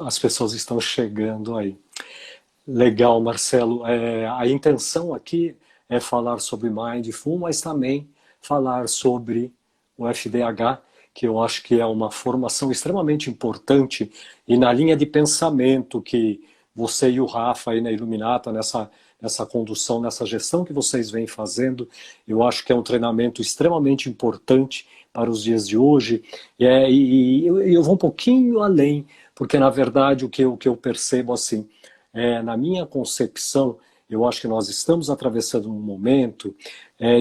As pessoas estão chegando aí. Legal, Marcelo. A intenção aqui é falar sobre Mindful, mas também falar sobre o FDH, que eu acho que é uma formação extremamente importante e na linha de pensamento que você e o Rafa aí na Iluminata, nessa condução, nessa gestão que vocês vêm fazendo, eu acho que é um treinamento extremamente importante para os dias de hoje. E eu vou um pouquinho além, porque na verdade o que eu percebo assim, na minha concepção, eu acho que nós estamos atravessando um momento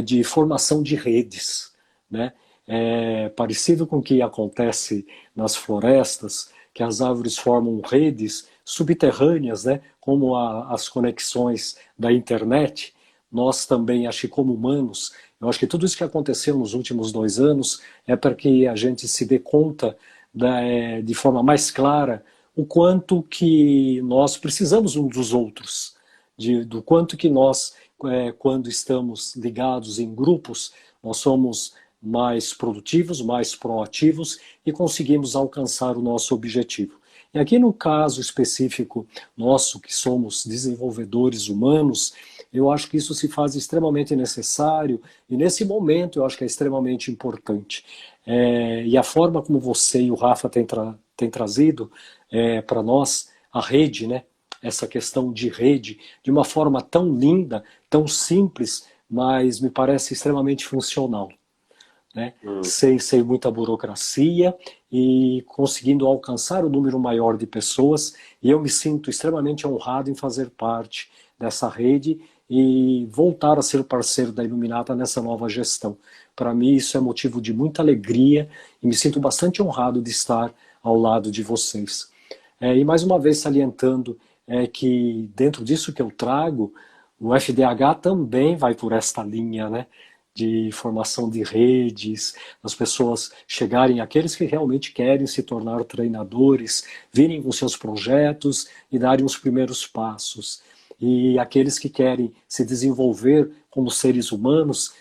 de formação de redes, né? Parecido com o que acontece nas florestas, que as árvores formam redes subterrâneas, né? Como as conexões da internet. Nós também, acho que como humanos, eu acho que tudo isso que aconteceu nos últimos 2 anos é para que a gente se dê conta de forma mais clara o quanto que nós precisamos uns dos outros, do quanto que nós, quando estamos ligados em grupos, nós somos mais produtivos, mais proativos e conseguimos alcançar o nosso objetivo. E aqui no caso específico nosso, que somos desenvolvedores humanos, eu acho que isso se faz extremamente necessário e nesse momento eu acho que é extremamente importante. E a forma como você e o Rafa têm trazido para nós a rede, né? Essa questão de rede, de uma forma tão linda, tão simples, mas me parece extremamente funcional, né? Hum. Sem muita burocracia e conseguindo alcançar o número maior de pessoas. E eu me sinto extremamente honrado em fazer parte dessa rede e voltar a ser parceiro da Iluminata nessa nova gestão. Para mim, isso é motivo de muita alegria e me sinto bastante honrado de estar ao lado de vocês. E mais uma vez salientando que dentro disso que eu trago, o FDH também vai por esta linha, né? De formação de redes, as pessoas chegarem, aqueles que realmente querem se tornar treinadores, virem com seus projetos e darem os primeiros passos. E aqueles que querem se desenvolver como seres humanos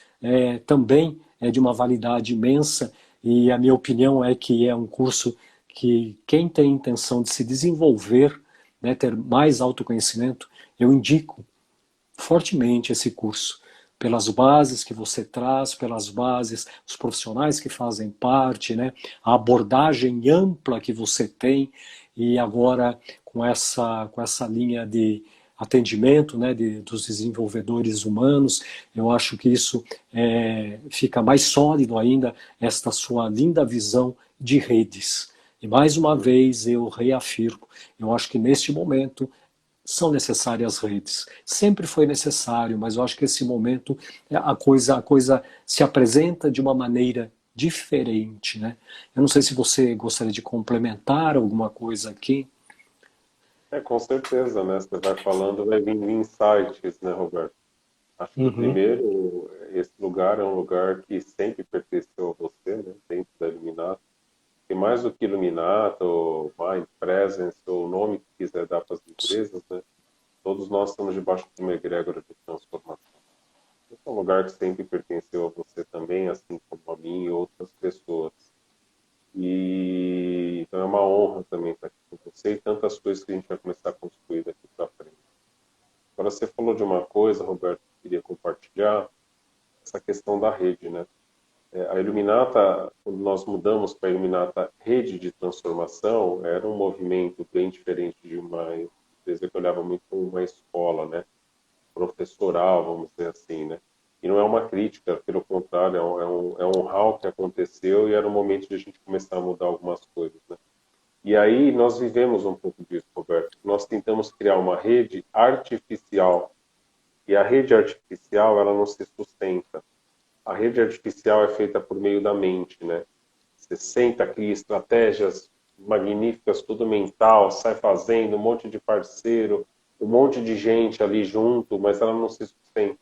também é de uma validade imensa. E a minha opinião é que é um curso que quem tem intenção de se desenvolver, né, ter mais autoconhecimento, eu indico fortemente esse curso, pelas bases que você traz, pelas bases, os profissionais que fazem parte, né, a abordagem ampla que você tem, e agora com essa linha de atendimento, né, dos desenvolvedores humanos, eu acho que isso fica mais sólido ainda, esta sua linda visão de redes. E mais uma vez eu reafirmo, eu acho que neste momento são necessárias redes. Sempre foi necessário, mas eu acho que esse momento a coisa se apresenta de uma maneira diferente, né? Eu não sei se você gostaria de complementar alguma coisa aqui. Com certeza, né? Você vai falando, vai vindo insights, né, Roberto? Acho que Uhum. primeiro, esse lugar é um lugar que sempre pertenceu a você, né? Dentro da Illuminata. E mais do que Illuminata, ou Mind Presence, ou o nome que quiser dar para as empresas, né? Todos nós estamos debaixo de uma egrégora de transformação. Esse é um lugar que sempre pertenceu a você também, assim como a mim e outras pessoas. E então é uma honra também estar aqui com você e tantas coisas que a gente vai começar a construir daqui para frente. Agora você falou de uma coisa, Roberto, que eu queria compartilhar, essa questão da rede, né? A Iluminata, quando nós mudamos para a Iluminata Rede de Transformação, era um movimento bem diferente de uma empresa que olhava muito como uma escola, né? Professoral, vamos dizer assim, né? E não é uma crítica, pelo contrário, é um hall que aconteceu e era o momento de a gente começar a mudar algumas coisas, né? E aí nós vivemos um pouco disso, Roberto. Nós tentamos criar uma rede artificial e a rede artificial ela não se sustenta. A rede artificial é feita por meio da mente, né? Você senta, cria estratégias magníficas, tudo mental, sai fazendo, um monte de parceiro, um monte de gente ali junto, mas ela não se sustenta.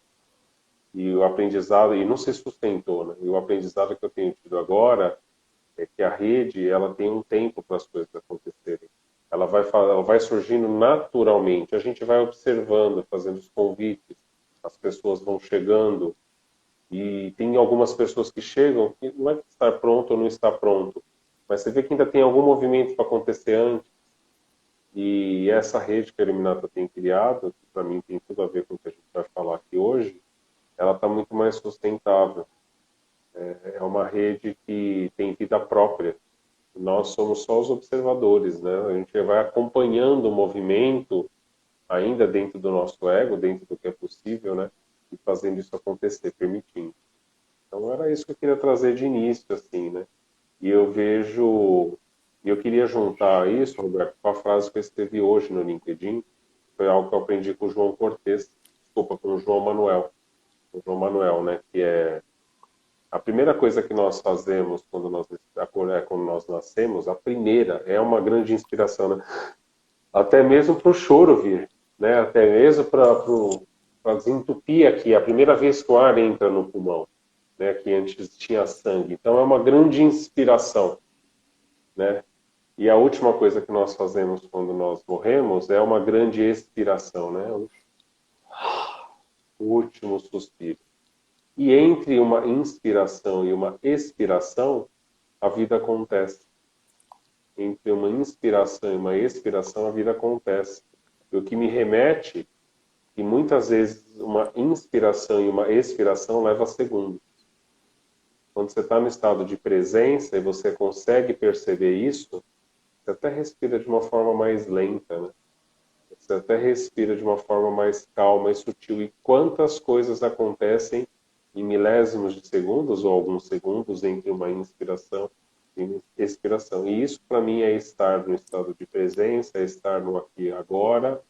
E o aprendizado, e não se sustentou, né? E o aprendizado que eu tenho tido agora é que a rede, ela tem um tempo para as coisas acontecerem. Ela vai surgindo naturalmente. A gente vai observando, fazendo os convites, as pessoas vão chegando, e tem algumas pessoas que chegam que não é que está pronto ou não está pronto, mas você vê que ainda tem algum movimento para acontecer antes. E essa rede que a Illuminata tem criado, que para mim tem tudo a ver com o que a gente vai falar aqui hoje, ela está muito mais sustentável. É uma rede que tem vida própria. Nós somos só os observadores, né? A gente vai acompanhando o movimento, ainda dentro do nosso ego, dentro do que é possível, né? E fazendo isso acontecer, permitindo. Então era isso que eu queria trazer de início, assim, né? E eu vejo, e eu queria juntar isso, Roberto, com a frase que eu escrevi hoje no LinkedIn, foi algo que eu aprendi com o João Cortez, desculpa, com o João Manuel. O João Manuel, né? Que é a primeira coisa que nós fazemos quando nós nascemos, a primeira é uma grande inspiração, né? Até mesmo para o choro vir, né? Até mesmo para desentupir aqui, a primeira vez que o ar entra no pulmão, né? Que antes tinha sangue. Então é uma grande inspiração, né? E a última coisa que nós fazemos quando nós morremos é uma grande expiração, né? O último suspiro. E entre uma inspiração e uma expiração, a vida acontece. Entre uma inspiração e uma expiração, a vida acontece. E o que me remete que muitas vezes uma inspiração e uma expiração leva a segundos. Quando você está no estado de presença e você consegue perceber isso, você até respira de uma forma mais lenta, né? Você até respira de uma forma mais calma e sutil. E quantas coisas acontecem em milésimos de segundos ou alguns segundos entre uma inspiração e expiração. E isso, para mim, é estar no estado de presença, é estar no aqui e agora,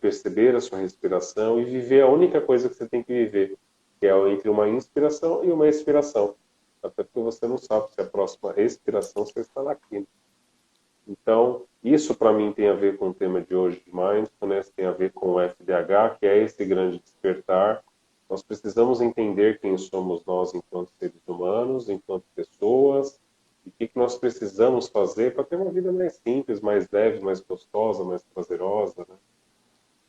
perceber a sua respiração e viver a única coisa que você tem que viver, que é entre uma inspiração e uma expiração. Até porque você não sabe se a próxima respiração você está aqui. Então, isso para mim tem a ver com o tema de hoje de Mindfulness, tem a ver com o FDH, que é esse grande despertar. Nós precisamos entender quem somos nós enquanto seres humanos, enquanto pessoas, e o que nós precisamos fazer para ter uma vida mais simples, mais leve, mais gostosa, mais prazerosa, né?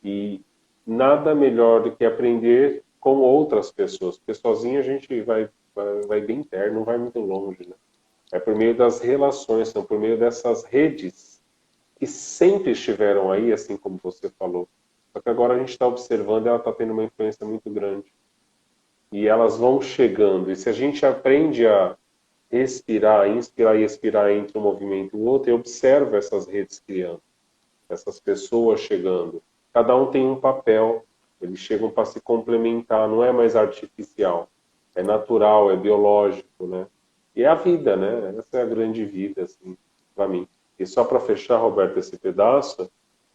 E nada melhor do que aprender com outras pessoas, porque sozinho a gente vai bem perto, não vai muito longe, né? É por meio das relações, são por meio dessas redes que sempre estiveram aí, assim como você falou. Só que agora a gente está observando e ela está tendo uma influência muito grande. E elas vão chegando. E se a gente aprende a respirar, inspirar e expirar entre um movimento e o outro, e observa essas redes criando, essas pessoas chegando. Cada um tem um papel, eles chegam para se complementar, não é mais artificial. É natural, é biológico, né? E é a vida, né? Essa é a grande vida, assim, para mim. E só para fechar, Roberto, esse pedaço,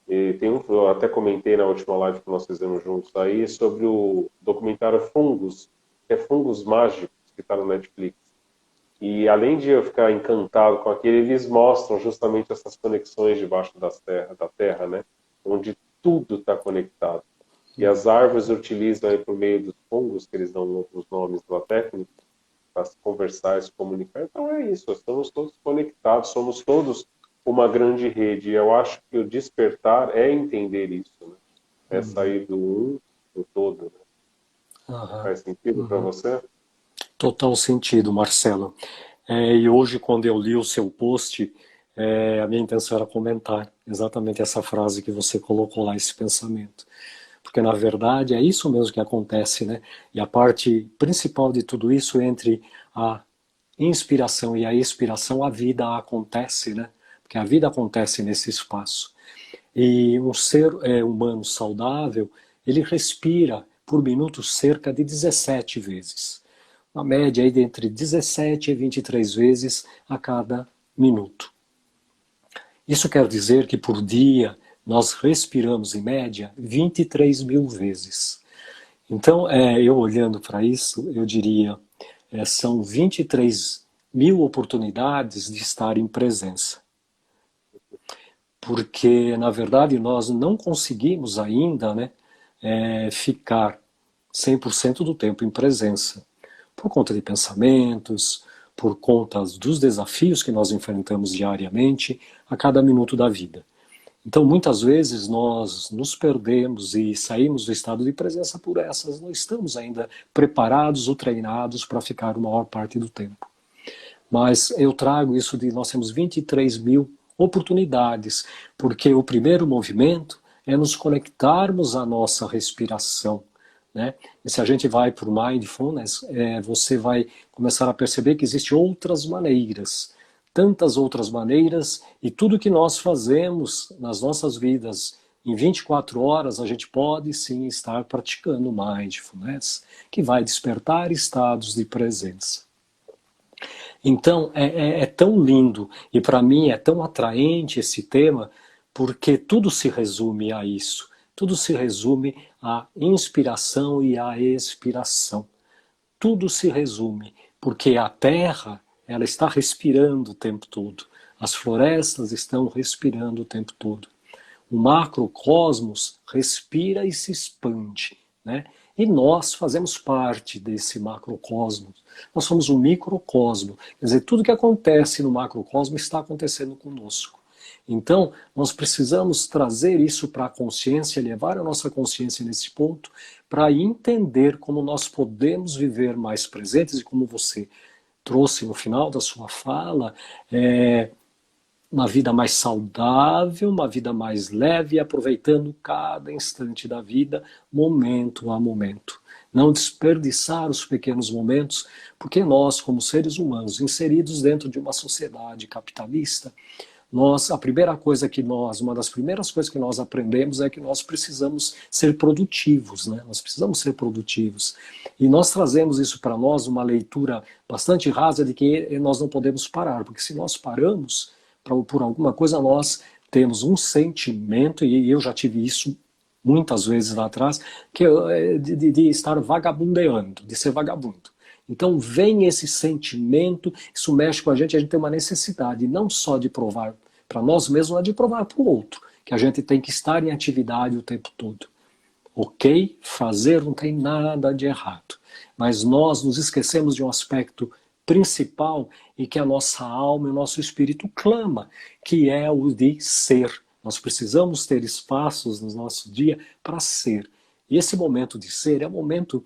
eu até comentei na última live que nós fizemos juntos aí, sobre o documentário Fungos, que é Fungos Mágicos, que está no Netflix. E além de eu ficar encantado com aquele, eles mostram justamente essas conexões debaixo da terra, né? Onde tudo está conectado. E as árvores utilizam aí por meio dos fungos, que eles dão outros nomes da técnica, para se conversar e se comunicar. Então é isso, estamos todos conectados, somos todos uma grande rede. E eu acho que o despertar é entender isso, né? É sair do um do todo. Né? Faz sentido para você? Total sentido, Marcelo. E hoje, quando eu li o seu post, a minha intenção era comentar exatamente essa frase que você colocou lá, esse pensamento. Porque, na verdade, é isso mesmo que acontece, né? E a parte principal de tudo isso, entre a inspiração e a expiração, a vida acontece, né? Porque a vida acontece nesse espaço. E um ser humano saudável, ele respira por minuto cerca de 17 vezes. Uma média aí de entre 17 e 23 vezes a cada minuto. Isso quer dizer que por dia nós respiramos em média 23 mil vezes. Então, eu olhando para isso, eu diria, são 23 mil oportunidades de estar em presença. Porque, na verdade, nós não conseguimos ainda, né, ficar 100% do tempo em presença. Por conta de pensamentos, por conta dos desafios que nós enfrentamos diariamente a cada minuto da vida. Então, muitas vezes nós nos perdemos e saímos do estado de presença por essas. Não estamos ainda preparados ou treinados para ficar a maior parte do tempo. Mas eu trago isso de nós temos 23 mil oportunidades, porque o primeiro movimento é nos conectarmos à nossa respiração, né? E se a gente vai para o Mindfulness, você vai começar a perceber que existem outras maneiras, tantas outras maneiras, e tudo que nós fazemos nas nossas vidas, em 24 horas, a gente pode sim estar praticando Mindfulness, que vai despertar estados de presença. Então, é tão lindo, e para mim é tão atraente esse tema, porque tudo se resume a isso. Tudo se resume à inspiração e à expiração. Tudo se resume, porque a Terra, ela está respirando o tempo todo. As florestas estão respirando o tempo todo. O macrocosmos respira e se expande, né? E nós fazemos parte desse macrocosmos. Nós somos um microcosmo. Quer dizer, tudo que acontece no macrocosmo está acontecendo conosco. Então, nós precisamos trazer isso para a consciência, levar a nossa consciência nesse ponto, para entender como nós podemos viver mais presentes, e como você trouxe no final da sua fala, uma vida mais saudável, uma vida mais leve, aproveitando cada instante da vida, momento a momento. Não desperdiçar os pequenos momentos, porque nós, como seres humanos, inseridos dentro de uma sociedade capitalista, uma das primeiras coisas que nós aprendemos é que nós precisamos ser produtivos, né? Nós precisamos ser produtivos. E nós trazemos isso para nós, uma leitura bastante rasa de que nós não podemos parar, porque se nós paramos por alguma coisa, nós temos um sentimento, e eu já tive isso muitas vezes lá atrás, que é de estar vagabundeando, de ser vagabundo. Então vem esse sentimento, isso mexe com a gente tem uma necessidade não só de provar para nós mesmos, mas de provar para o outro, que a gente tem que estar em atividade o tempo todo. Ok? Fazer não tem nada de errado. Mas nós nos esquecemos de um aspecto principal e que a nossa alma e o nosso espírito clama, que é o de ser. Nós precisamos ter espaços no nosso dia para ser. E esse momento de ser é um momento,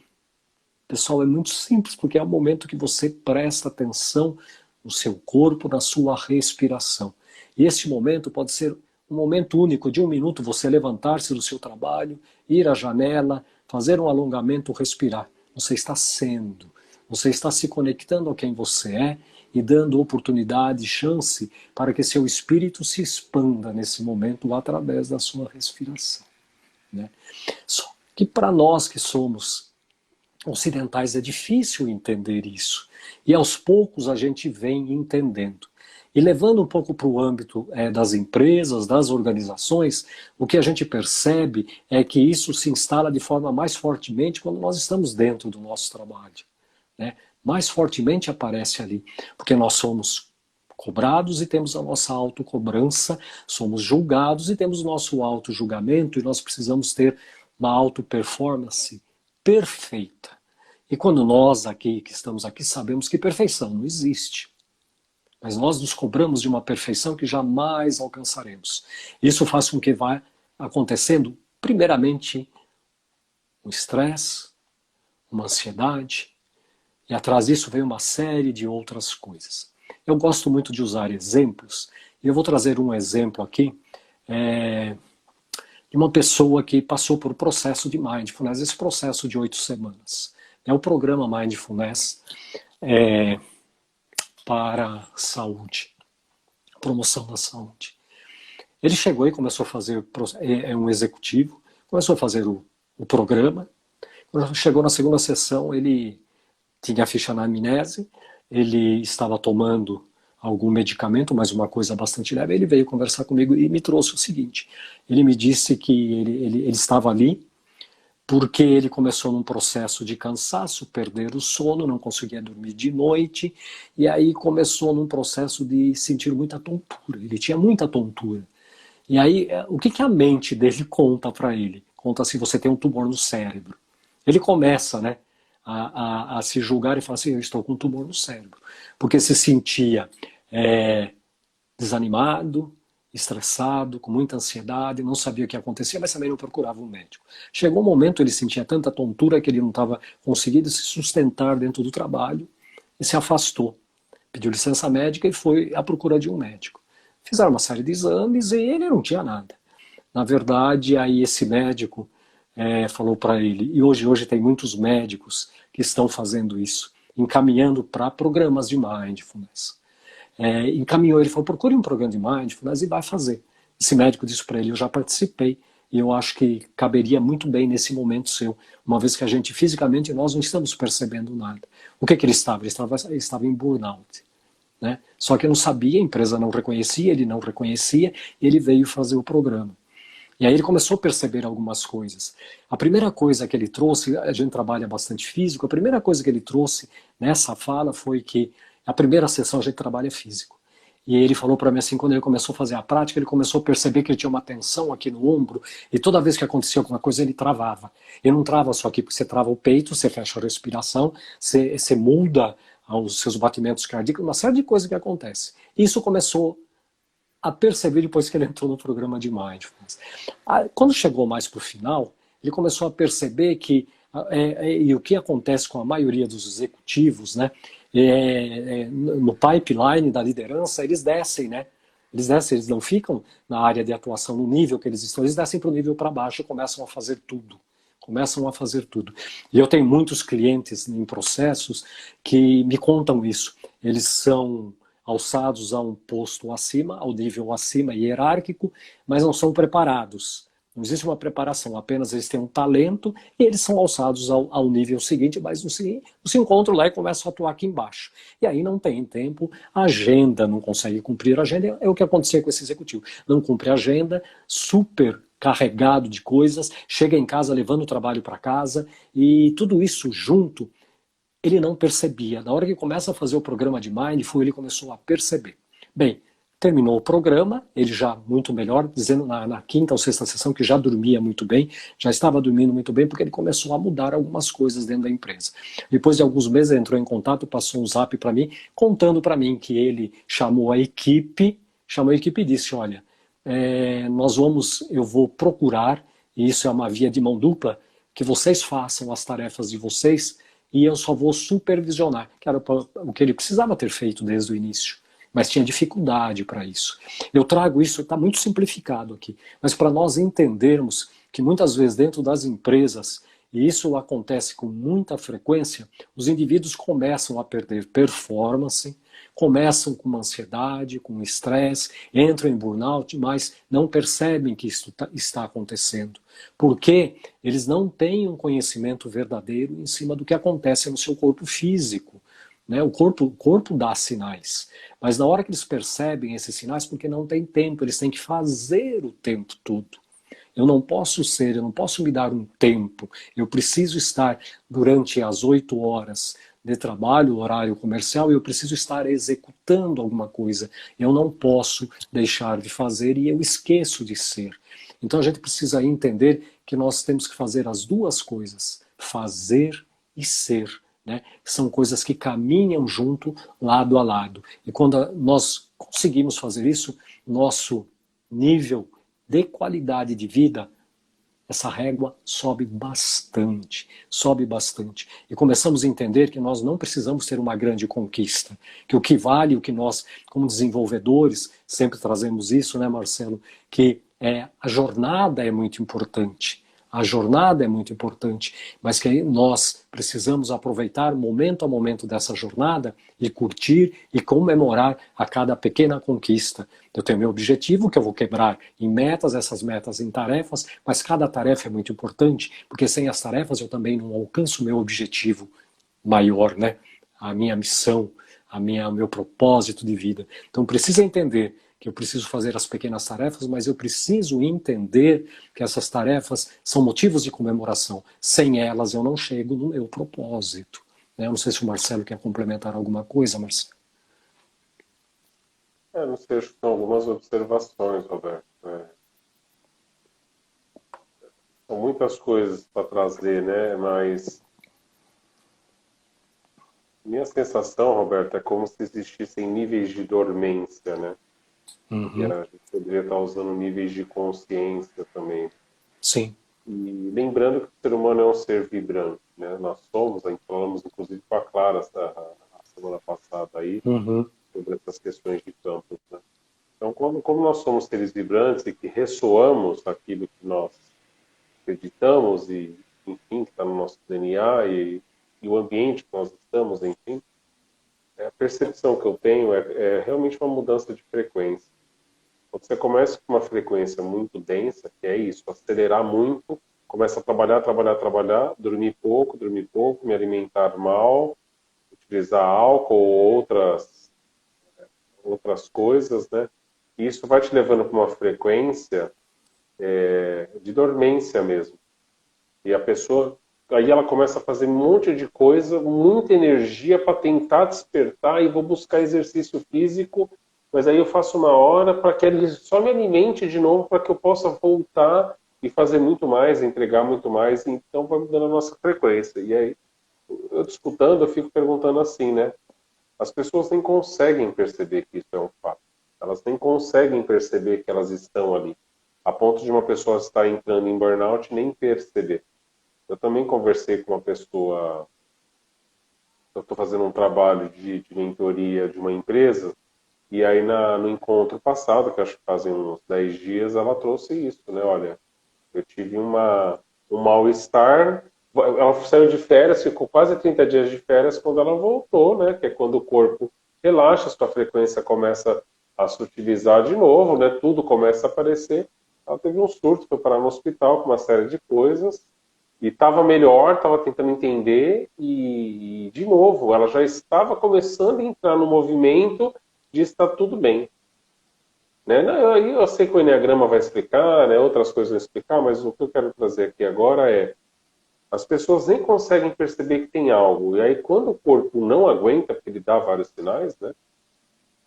pessoal, é muito simples, porque é o momento que você presta atenção no seu corpo, na sua respiração. E esse momento pode ser um momento único, de 1 minuto, você levantar-se do seu trabalho, ir à janela, fazer um alongamento, respirar. Você está sendo, você está se conectando a quem você é e dando oportunidade, chance para que seu espírito se expanda nesse momento através da sua respiração, né? Só que para nós que somos ocidentais é difícil entender isso. E aos poucos a gente vem entendendo. E levando um pouco para o âmbito das empresas, das organizações, o que a gente percebe é que isso se instala de forma mais fortemente quando nós estamos dentro do nosso trabalho, né? Mais fortemente aparece ali, porque nós somos cobrados e temos a nossa autocobrança, somos julgados e temos o nosso auto-julgamento, e nós precisamos ter uma auto-performance perfeita. E quando nós aqui, que estamos aqui, sabemos que perfeição não existe. Mas nós nos cobramos de uma perfeição que jamais alcançaremos. Isso faz com que vá acontecendo, primeiramente, um estresse, uma ansiedade, e atrás disso vem uma série de outras coisas. Eu gosto muito de usar exemplos, e eu vou trazer um exemplo aqui de uma pessoa que passou por um processo de Mindfulness, esse processo de 8 semanas. É o programa Mindfulness para saúde, promoção da saúde. Ele chegou e começou a fazer, um executivo, começou a fazer o programa. Quando chegou na segunda sessão, ele tinha a ficha na amnésia, ele estava tomando algum medicamento, mas uma coisa bastante leve. Ele veio conversar comigo e me trouxe o seguinte: ele me disse que ele estava ali porque ele começou num processo de cansaço, perder o sono, não conseguia dormir de noite, e aí começou num processo de sentir muita tontura. Ele tinha muita tontura. E aí, o que a mente dele conta para ele? Conta se você tem um tumor no cérebro. Ele começa, né, a se julgar e falar assim: eu estou com um tumor no cérebro. Porque se sentia desanimado, estressado, com muita ansiedade, não sabia o que acontecia, mas também não procurava um médico. Chegou um momento, ele sentia tanta tontura que ele não estava conseguindo se sustentar dentro do trabalho e se afastou. Pediu licença médica e foi à procura de um médico. Fizeram uma série de exames e ele não tinha nada. Na verdade, aí esse médico falou para ele, e hoje tem muitos médicos que estão fazendo isso, encaminhando para programas de mindfulness. Encaminhou, ele falou, procure um programa de mindfulness e vai fazer. Esse médico disse para ele, eu já participei, e eu acho que caberia muito bem nesse momento seu, uma vez que a gente, fisicamente, nós não estamos percebendo nada. O que ele estava? Ele estava em burnout. Né? Só que eu não sabia, a empresa não reconhecia, ele não reconhecia, e ele veio fazer o programa. E aí ele começou a perceber algumas coisas. A primeira coisa que ele trouxe, a gente trabalha bastante físico, a primeira coisa que ele trouxe nessa fala foi que a primeira sessão a gente trabalha físico. E ele falou para mim assim, quando ele começou a fazer a prática, ele começou a perceber que ele tinha uma tensão aqui no ombro, e toda vez que acontecia alguma coisa, ele travava. Ele não trava só aqui, porque você trava o peito, você fecha a respiração, você muda os seus batimentos cardíacos, uma série de coisas que acontece. Isso começou a perceber depois que ele entrou no programa de Mindfulness. Quando chegou mais para o final, ele começou a perceber que, e o que acontece com a maioria dos executivos, né, no pipeline da liderança, eles descem, né? Eles não ficam na área de atuação, no nível que eles estão, eles descem para o nível para baixo e começam a fazer tudo. Começam a fazer tudo. E eu tenho muitos clientes em processos que me contam isso. Eles são alçados a um posto acima, ao nível acima hierárquico, mas não são preparados. Não existe uma preparação, apenas eles têm um talento e eles são alçados ao nível seguinte, mas no se encontram lá e começam a atuar aqui embaixo. E aí não tem tempo, a agenda não consegue cumprir a agenda, é o que acontecia com esse executivo. Não cumpre a agenda, super carregado de coisas, chega em casa levando o trabalho para casa e tudo isso junto ele não percebia. Na hora que começa a fazer o programa de Mindful, ele começou a perceber. Bem, terminou o programa, ele já muito melhor, dizendo na quinta ou sexta sessão que já dormia muito bem, já estava dormindo muito bem, porque ele começou a mudar algumas coisas dentro da empresa. Depois de alguns meses, ele entrou em contato, passou um zap para mim, contando para mim que ele chamou a equipe e disse, olha, eu vou procurar, e isso é uma via de mão dupla, que vocês façam as tarefas de vocês, e eu só vou supervisionar, que era o que ele precisava ter feito desde o início, mas tinha dificuldade para isso. Eu trago isso, está muito simplificado aqui, mas para nós entendermos que muitas vezes dentro das empresas, e isso acontece com muita frequência, os indivíduos começam a perder performance, começam com uma ansiedade, com estresse, entram em burnout, mas não percebem que isso está acontecendo. Porque eles não têm um conhecimento verdadeiro em cima do que acontece no seu corpo físico. Né? O corpo dá sinais. Mas na hora que eles percebem esses sinais, porque não tem tempo, eles têm que fazer o tempo todo. Eu não posso me dar um tempo. Eu preciso estar durante as 8 horas de trabalho, horário comercial, e eu preciso estar executando alguma coisa. Eu não posso deixar de fazer e eu esqueço de ser. Então a gente precisa entender que nós temos que fazer as duas coisas, fazer e ser. Né? São coisas que caminham junto, lado a lado. E quando nós conseguimos fazer isso, nosso nível de qualidade de vida, essa régua sobe bastante, sobe bastante. E começamos a entender que nós não precisamos ter uma grande conquista, que o que vale, o que nós, como desenvolvedores, sempre trazemos isso, né, Marcelo, que a jornada é muito importante. A jornada é muito importante, mas que nós precisamos aproveitar momento a momento dessa jornada e curtir e comemorar a cada pequena conquista. Eu tenho meu objetivo, que eu vou quebrar em metas, essas metas em tarefas, mas cada tarefa é muito importante, porque sem as tarefas eu também não alcanço o meu objetivo maior, né? A minha missão, o meu propósito de vida. Então precisa entender que eu preciso fazer as pequenas tarefas, mas eu preciso entender que essas tarefas são motivos de comemoração. Sem elas eu não chego no meu propósito. Eu não sei se o Marcelo quer complementar alguma coisa, Marcelo. Não sei, acho que são algumas observações, Roberto. São muitas coisas para trazer, né? Mas minha sensação, Roberto, é como se existissem níveis de dormência, né? E a gente poderia estar usando níveis de consciência também. Sim. E lembrando que o ser humano é um ser vibrante, né? Nós somos, a gente falamos inclusive com a Clara a semana passada aí, sobre essas questões de campos, né? Então, como nós somos seres vibrantes e que ressoamos aquilo que nós acreditamos e, enfim, que está no nosso DNA e o ambiente que nós estamos, enfim, a percepção que eu tenho é realmente uma mudança de frequência. Quando você começa com uma frequência muito densa, que é isso, acelerar muito, começa a trabalhar, trabalhar, trabalhar, dormir pouco, me alimentar mal, utilizar álcool ou outras coisas, né? E isso vai te levando para uma frequência de dormência mesmo. E a pessoa, aí ela começa a fazer um monte de coisa, muita energia para tentar despertar e vou buscar exercício físico, mas aí eu faço uma hora para que ele só me alimente de novo para que eu possa voltar e fazer muito mais, entregar muito mais, então vai mudando a nossa frequência. E aí, eu escutando, eu fico perguntando assim, né? As pessoas nem conseguem perceber que isso é um fato. Elas nem conseguem perceber que elas estão ali. A ponto de uma pessoa estar entrando em burnout e nem perceber. Eu também conversei com uma pessoa, eu estou fazendo um trabalho de mentoria de uma empresa, e aí no encontro passado, que acho que fazem uns 10 dias, ela trouxe isso, né? Olha, eu tive um mal-estar, ela saiu de férias, ficou quase 30 dias de férias quando ela voltou, né? Que é quando o corpo relaxa, sua frequência começa a se utilizar de novo, né? Tudo começa a aparecer. Ela teve um surto, foi parar no hospital com uma série de coisas, e estava melhor, estava tentando entender, e, de novo, ela já estava começando a entrar no movimento de estar tudo bem. Né? Aí eu sei que o Enneagrama vai explicar, né? Outras coisas vão explicar, mas o que eu quero trazer aqui agora é as pessoas nem conseguem perceber que tem algo. E aí, quando o corpo não aguenta, porque ele dá vários sinais, né?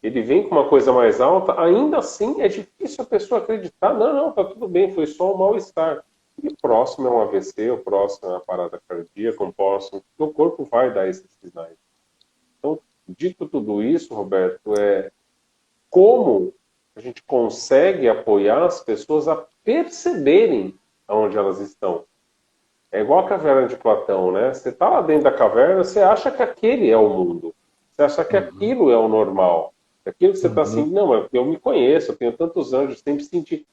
Ele vem com uma coisa mais alta, ainda assim é difícil a pessoa acreditar. Não, não, tá tudo bem, foi só um mal-estar. E o próximo é um AVC, o próximo é uma parada cardíaca, o próximo. O corpo vai dar esses sinais. Então, dito tudo isso, Roberto, como a gente consegue apoiar as pessoas a perceberem onde elas estão. É igual a caverna de Platão, né? Você está lá dentro da caverna, você acha que aquele é o mundo. Você acha que Uhum. aquilo é o normal. Aquilo que você está assim, Uhum. não, eu me conheço, eu tenho tantos anos, eu sempre senti.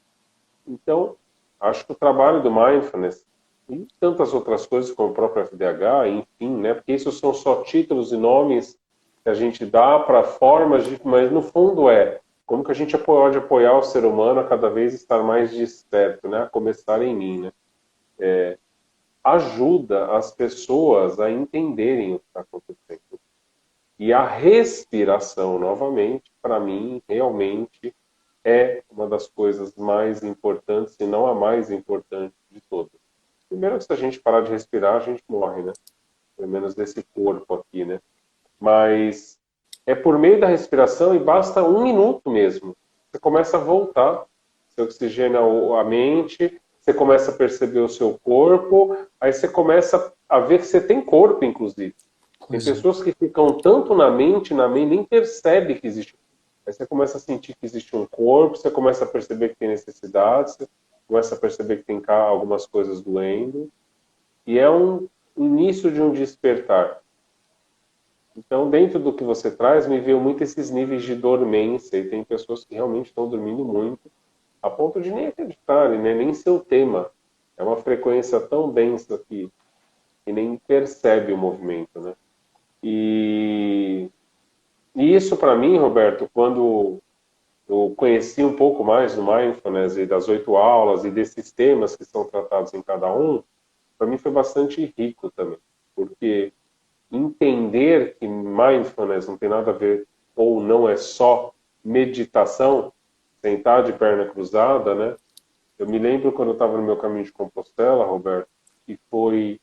Então, acho que o trabalho do mindfulness e tantas outras coisas como o próprio FDH, enfim, né? Porque isso são só títulos e nomes que a gente dá para formas de, mas no fundo como que a gente pode apoiar o ser humano a cada vez estar mais desperto, né? A começar em mim, né? Ajuda as pessoas a entenderem o que está acontecendo. E a respiração, novamente, para mim, realmente é uma das coisas mais importantes, se não a mais importante de todas. Primeiro, que se a gente parar de respirar, a gente morre, né? Pelo menos desse corpo aqui, né? Mas é por meio da respiração e basta um minuto mesmo. Você começa a voltar, você oxigena a mente, você começa a perceber o seu corpo, aí você começa a ver que você tem corpo, inclusive. Tem Pois é. pessoas que ficam tanto na mente, nem percebe que existe. Aí você começa a sentir que existe um corpo, você começa a perceber que tem necessidades, você começa a perceber que tem cá algumas coisas doendo. E é um início de um despertar. Então, dentro do que você traz, me veio muito esses níveis de dormência, e tem pessoas que realmente estão dormindo muito, a ponto de nem acreditarem, né? Nem ser o tema. É uma frequência tão densa que nem percebe o movimento, né? E, e isso para mim, Roberto, quando eu conheci um pouco mais do Mindfulness e das 8 aulas e desses temas que são tratados em cada um, para mim foi bastante rico também, porque entender que mindfulness não tem nada a ver ou não é só meditação, sentar de perna cruzada, né? Eu me lembro quando eu estava no meu caminho de Compostela, Roberto, que foi,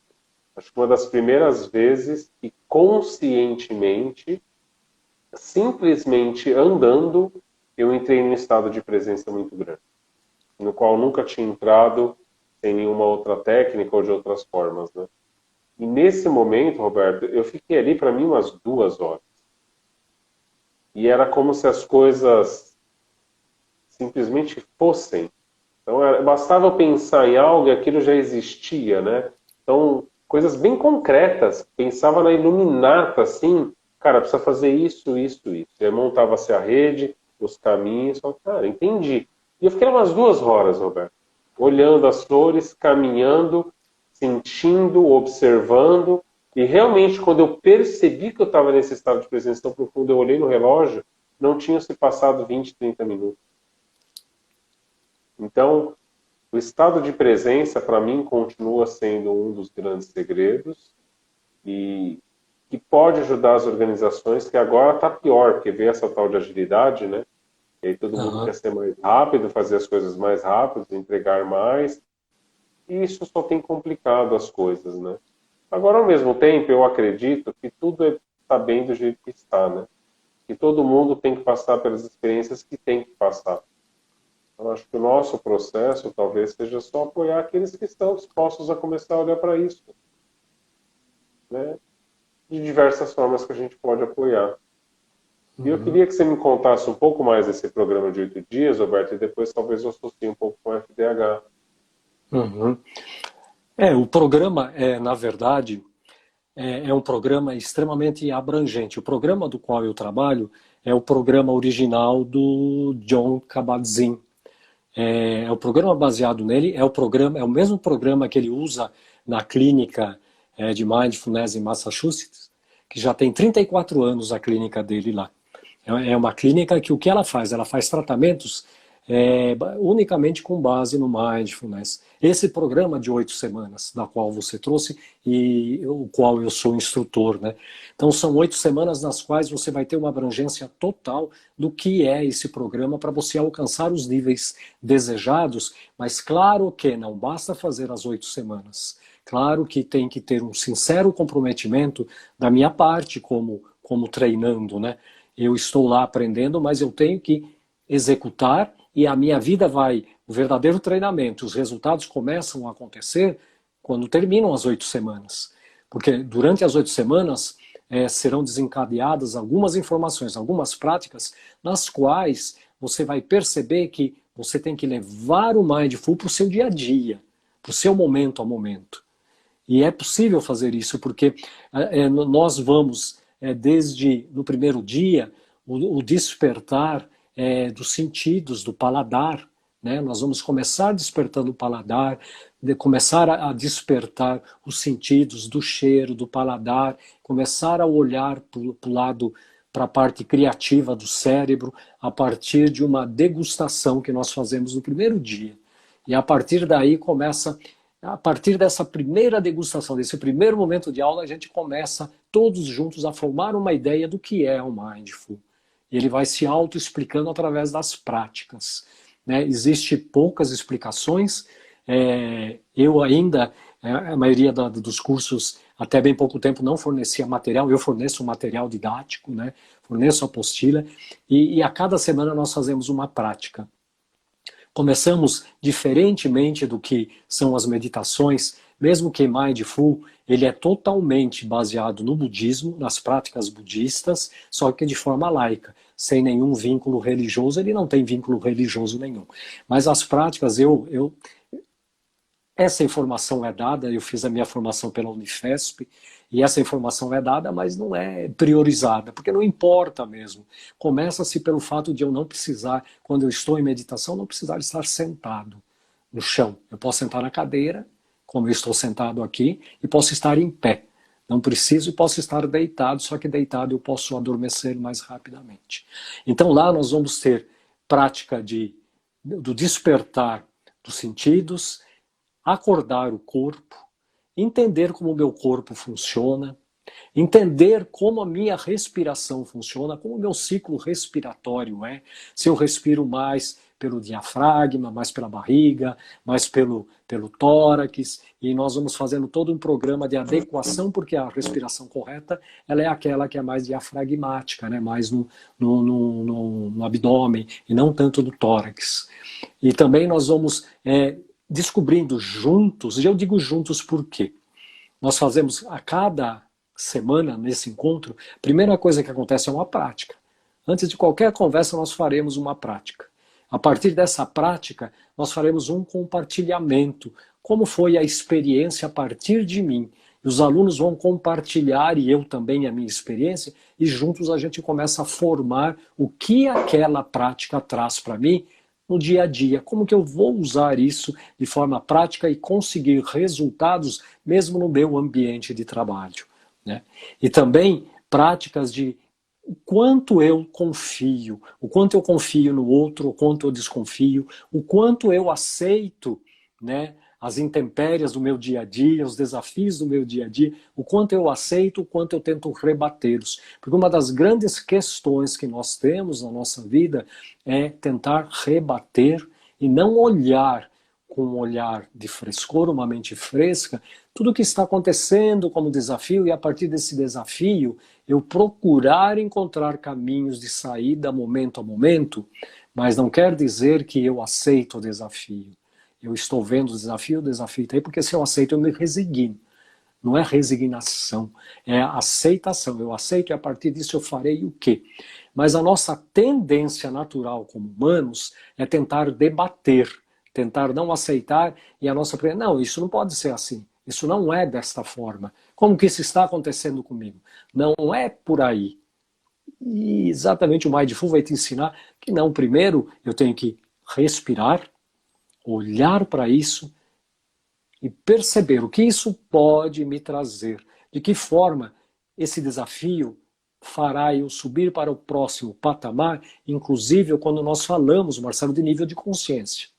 acho que uma das primeiras vezes que conscientemente, simplesmente andando, eu entrei num estado de presença muito grande, no qual nunca tinha entrado sem nenhuma outra técnica ou de outras formas, né? E nesse momento, Roberto, eu fiquei ali para mim umas 2 horas. E era como se as coisas simplesmente fossem. Então, bastava eu pensar em algo e aquilo já existia, né? Então, coisas bem concretas. Pensava na iluminata, assim, cara, precisa fazer isso, isso, isso. E aí montava-se a rede, os caminhos, só, cara, entendi. E eu fiquei umas 2 horas, Roberto, olhando as flores, caminhando, sentindo, observando, e realmente quando eu percebi que eu estava nesse estado de presença tão profundo, eu olhei no relógio, não tinha se passado 20, 30 minutos. Então, o estado de presença, para mim, continua sendo um dos grandes segredos e que pode ajudar as organizações, que agora está pior, porque veio essa tal de agilidade, né? E aí todo mundo Aham. quer ser mais rápido, fazer as coisas mais rápido, entregar mais, e isso só tem complicado as coisas, né? Agora, ao mesmo tempo, eu acredito que tudo está bem do jeito que está, né? Que todo mundo tem que passar pelas experiências que tem que passar. Eu acho que o nosso processo talvez seja só apoiar aqueles que estão dispostos a começar a olhar para isso, né? De diversas formas que a gente pode apoiar. E eu Uhum. queria que você me contasse um pouco mais desse programa de 8 dias, Roberto, e depois talvez eu associe um pouco com o FDH. Uhum. O programa, na verdade, é um programa extremamente abrangente. O programa do qual eu trabalho é o programa original do John Kabat-Zinn. É o programa baseado nele, é o mesmo programa que ele usa na clínica de Mindfulness em Massachusetts, que já tem 34 anos a clínica dele lá. É uma clínica que o que ela faz? Ela faz tratamentos unicamente com base no Mindfulness. Esse programa de 8 semanas, da qual você trouxe, e o qual eu sou instrutor, né? Então são 8 semanas nas quais você vai ter uma abrangência total do que é esse programa para você alcançar os níveis desejados, mas claro que não basta fazer as 8 semanas. Claro que tem que ter um sincero comprometimento da minha parte como treinando, né? Eu estou lá aprendendo, mas eu tenho que executar e a minha vida vai, o verdadeiro treinamento, os resultados começam a acontecer quando terminam as 8 semanas. Porque durante as 8 semanas serão desencadeadas algumas informações, algumas práticas, nas quais você vai perceber que você tem que levar o Mindful para o seu dia a dia, para o seu momento a momento. E é possível fazer isso, porque nós vamos, desde no primeiro dia, o despertar dos sentidos, do paladar. Né? Nós vamos começar despertando o paladar, começar a despertar os sentidos do cheiro, do paladar, começar a olhar para o lado, para a parte criativa do cérebro, a partir de uma degustação que nós fazemos no primeiro dia. E a partir daí começa a partir dessa primeira degustação, desse primeiro momento de aula, a gente começa todos juntos a formar uma ideia do que é o Mindful. E ele vai se auto-explicando através das práticas. Né? Existem poucas explicações. Eu ainda, a maioria dos cursos, até bem pouco tempo, não fornecia material. Eu forneço material didático, né? Forneço apostila. E a cada semana nós fazemos uma prática. Começamos diferentemente do que são as meditações, mesmo que Mindful, ele é totalmente baseado no budismo, nas práticas budistas, só que de forma laica, sem nenhum vínculo religioso, ele não tem vínculo religioso nenhum. Mas as práticas, essa informação é dada, eu fiz a minha formação pela Unifesp, e essa informação é dada, mas não é priorizada, porque não importa mesmo. Começa-se pelo fato de eu não precisar, quando eu estou em meditação, não precisar estar sentado no chão. Eu posso sentar na cadeira, como eu estou sentado aqui, e posso estar em pé. Não preciso e posso estar deitado, só que deitado eu posso adormecer mais rapidamente. Então lá nós vamos ter prática do despertar dos sentidos, acordar o corpo, entender como o meu corpo funciona, entender como a minha respiração funciona, como o meu ciclo respiratório é, se eu respiro mais pelo diafragma, mais pela barriga, mais pelo tórax, e nós vamos fazendo todo um programa de adequação, porque a respiração correta ela é aquela que é mais diafragmática, né? Mais no abdômen, e não tanto no tórax. E também nós vamos descobrindo juntos, e eu digo juntos por quê? Nós fazemos a cada semana nesse encontro, a primeira coisa que acontece é uma prática. Antes de qualquer conversa, nós faremos uma prática. A partir dessa prática, nós faremos um compartilhamento. Como foi a experiência a partir de mim? E os alunos vão compartilhar, e eu também, a minha experiência, e juntos a gente começa a formar o que aquela prática traz para mim no dia a dia. Como que eu vou usar isso de forma prática e conseguir resultados mesmo no meu ambiente de trabalho, né? E também práticas de o quanto eu confio no outro, o quanto eu desconfio, o quanto eu aceito, né, as intempéries do meu dia a dia, os desafios do meu dia a dia, o quanto eu aceito, o quanto eu tento rebatê-los. Porque uma das grandes questões que nós temos na nossa vida é tentar rebater e não olhar com um olhar de frescor, uma mente fresca, tudo o que está acontecendo como desafio, e a partir desse desafio eu procurar encontrar caminhos de saída momento a momento, mas não quer dizer que eu aceito o desafio. Eu estou vendo o desafio está aí, porque se eu aceito eu me resigno. Não é resignação, é aceitação. Eu aceito e a partir disso eu farei o quê? Mas a nossa tendência natural como humanos é tentar debater, tentar não aceitar, e a nossa não, isso não pode ser assim, isso não é desta forma. Como que isso está acontecendo comigo? Não é por aí. E exatamente o Mindful vai te ensinar que não, primeiro eu tenho que respirar, olhar para isso e perceber o que isso pode me trazer, de que forma esse desafio fará eu subir para o próximo patamar, inclusive quando nós falamos, Marcelo, de nível de consciência.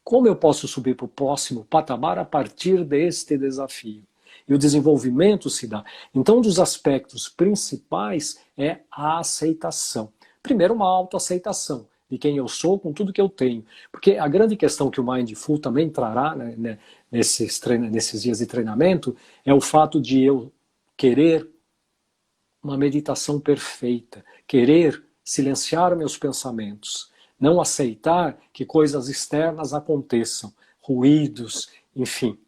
Como eu posso subir para o próximo patamar a partir deste desafio? E o desenvolvimento se dá. Então, um dos aspectos principais é a aceitação. Primeiro, uma autoaceitação de quem eu sou com tudo que eu tenho. Porque a grande questão que o Mindful também trará, né, nesses dias de treinamento é o fato de eu querer uma meditação perfeita, querer silenciar meus pensamentos, não aceitar que coisas externas aconteçam, ruídos, enfim.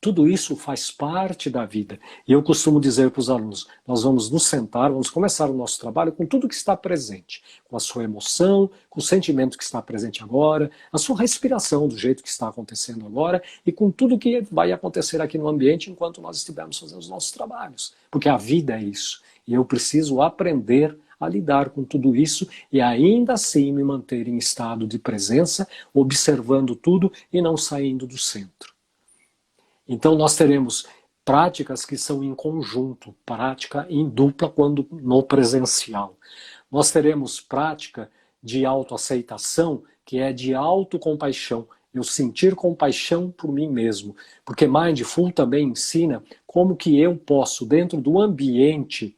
Tudo isso faz parte da vida. E eu costumo dizer para os alunos, nós vamos nos sentar, vamos começar o nosso trabalho com tudo que está presente. Com a sua emoção, com o sentimento que está presente agora, a sua respiração do jeito que está acontecendo agora e com tudo que vai acontecer aqui no ambiente enquanto nós estivermos fazendo os nossos trabalhos. Porque a vida é isso. E eu preciso aprender a lidar com tudo isso e ainda assim me manter em estado de presença, observando tudo e não saindo do centro. Então nós teremos práticas que são em conjunto, prática em dupla quando no presencial. Nós teremos prática de autoaceitação, que é de autocompaixão, eu sentir compaixão por mim mesmo. Porque Mindful também ensina como que eu posso, dentro do ambiente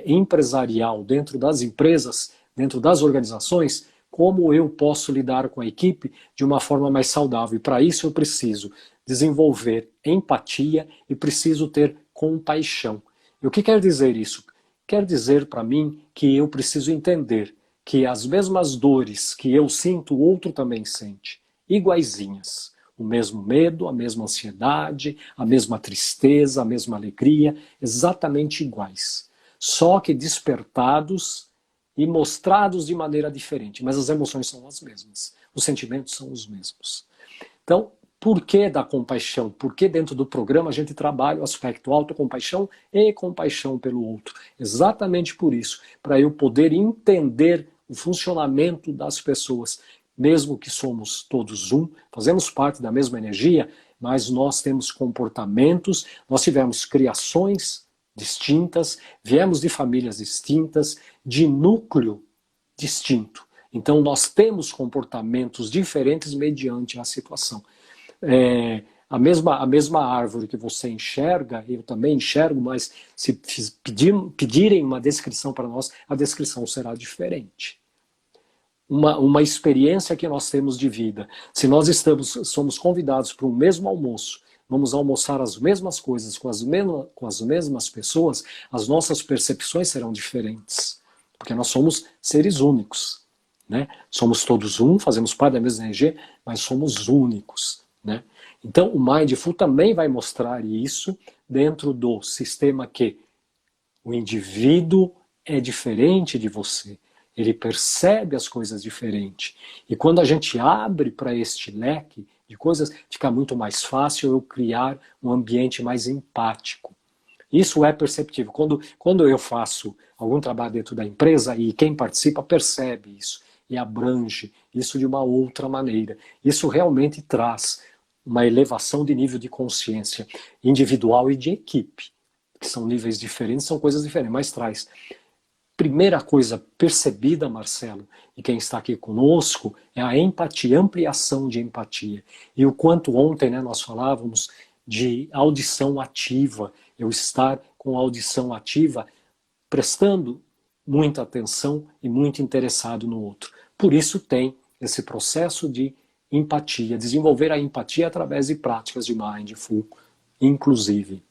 empresarial, dentro das empresas, dentro das organizações, como eu posso lidar com a equipe de uma forma mais saudável. E para isso eu preciso desenvolver empatia e preciso ter compaixão. E o que quer dizer isso? Quer dizer para mim que eu preciso entender que as mesmas dores que eu sinto, o outro também sente, iguaizinhas. O mesmo medo, a mesma ansiedade, a mesma tristeza, a mesma alegria, exatamente iguais. Só que despertados e mostrados de maneira diferente, mas as emoções são as mesmas, os sentimentos são os mesmos. Então, por que da compaixão? Por que dentro do programa a gente trabalha o aspecto autocompaixão e compaixão pelo outro? Exatamente por isso, para eu poder entender o funcionamento das pessoas, mesmo que somos todos um, fazemos parte da mesma energia, mas nós temos comportamentos, nós tivemos criações distintas, viemos de famílias distintas, de núcleo distinto. Então nós temos comportamentos diferentes mediante a situação. A mesma árvore que você enxerga, eu também enxergo, mas se pedirem uma descrição para nós, a descrição será diferente. Uma experiência que nós temos de vida. Se nós somos convidados para um mesmo almoço, vamos almoçar as mesmas coisas com as mesmas pessoas, as nossas percepções serão diferentes. Porque nós somos seres únicos, né? Somos todos um, fazemos parte da mesma energia, mas somos únicos, né? Então o Mindful também vai mostrar isso dentro do sistema que o indivíduo é diferente de você. ele percebe as coisas diferente. E quando a gente abre para este leque de coisas, fica muito mais fácil eu criar um ambiente mais empático. Isso é perceptível. Quando eu faço algum trabalho dentro da empresa e quem participa percebe isso e abrange isso de uma outra maneira. Isso realmente traz uma elevação de nível de consciência individual e de equipe, que são níveis diferentes, são coisas diferentes, mas traz. Primeira coisa percebida, Marcelo, e quem está aqui conosco, é a empatia, ampliação de empatia. E o quanto ontem, né, nós falávamos de audição ativa, eu estar com a audição ativa, prestando muita atenção e muito interessado no outro. Por isso tem esse processo de empatia, desenvolver a empatia através de práticas de mindful, inclusive.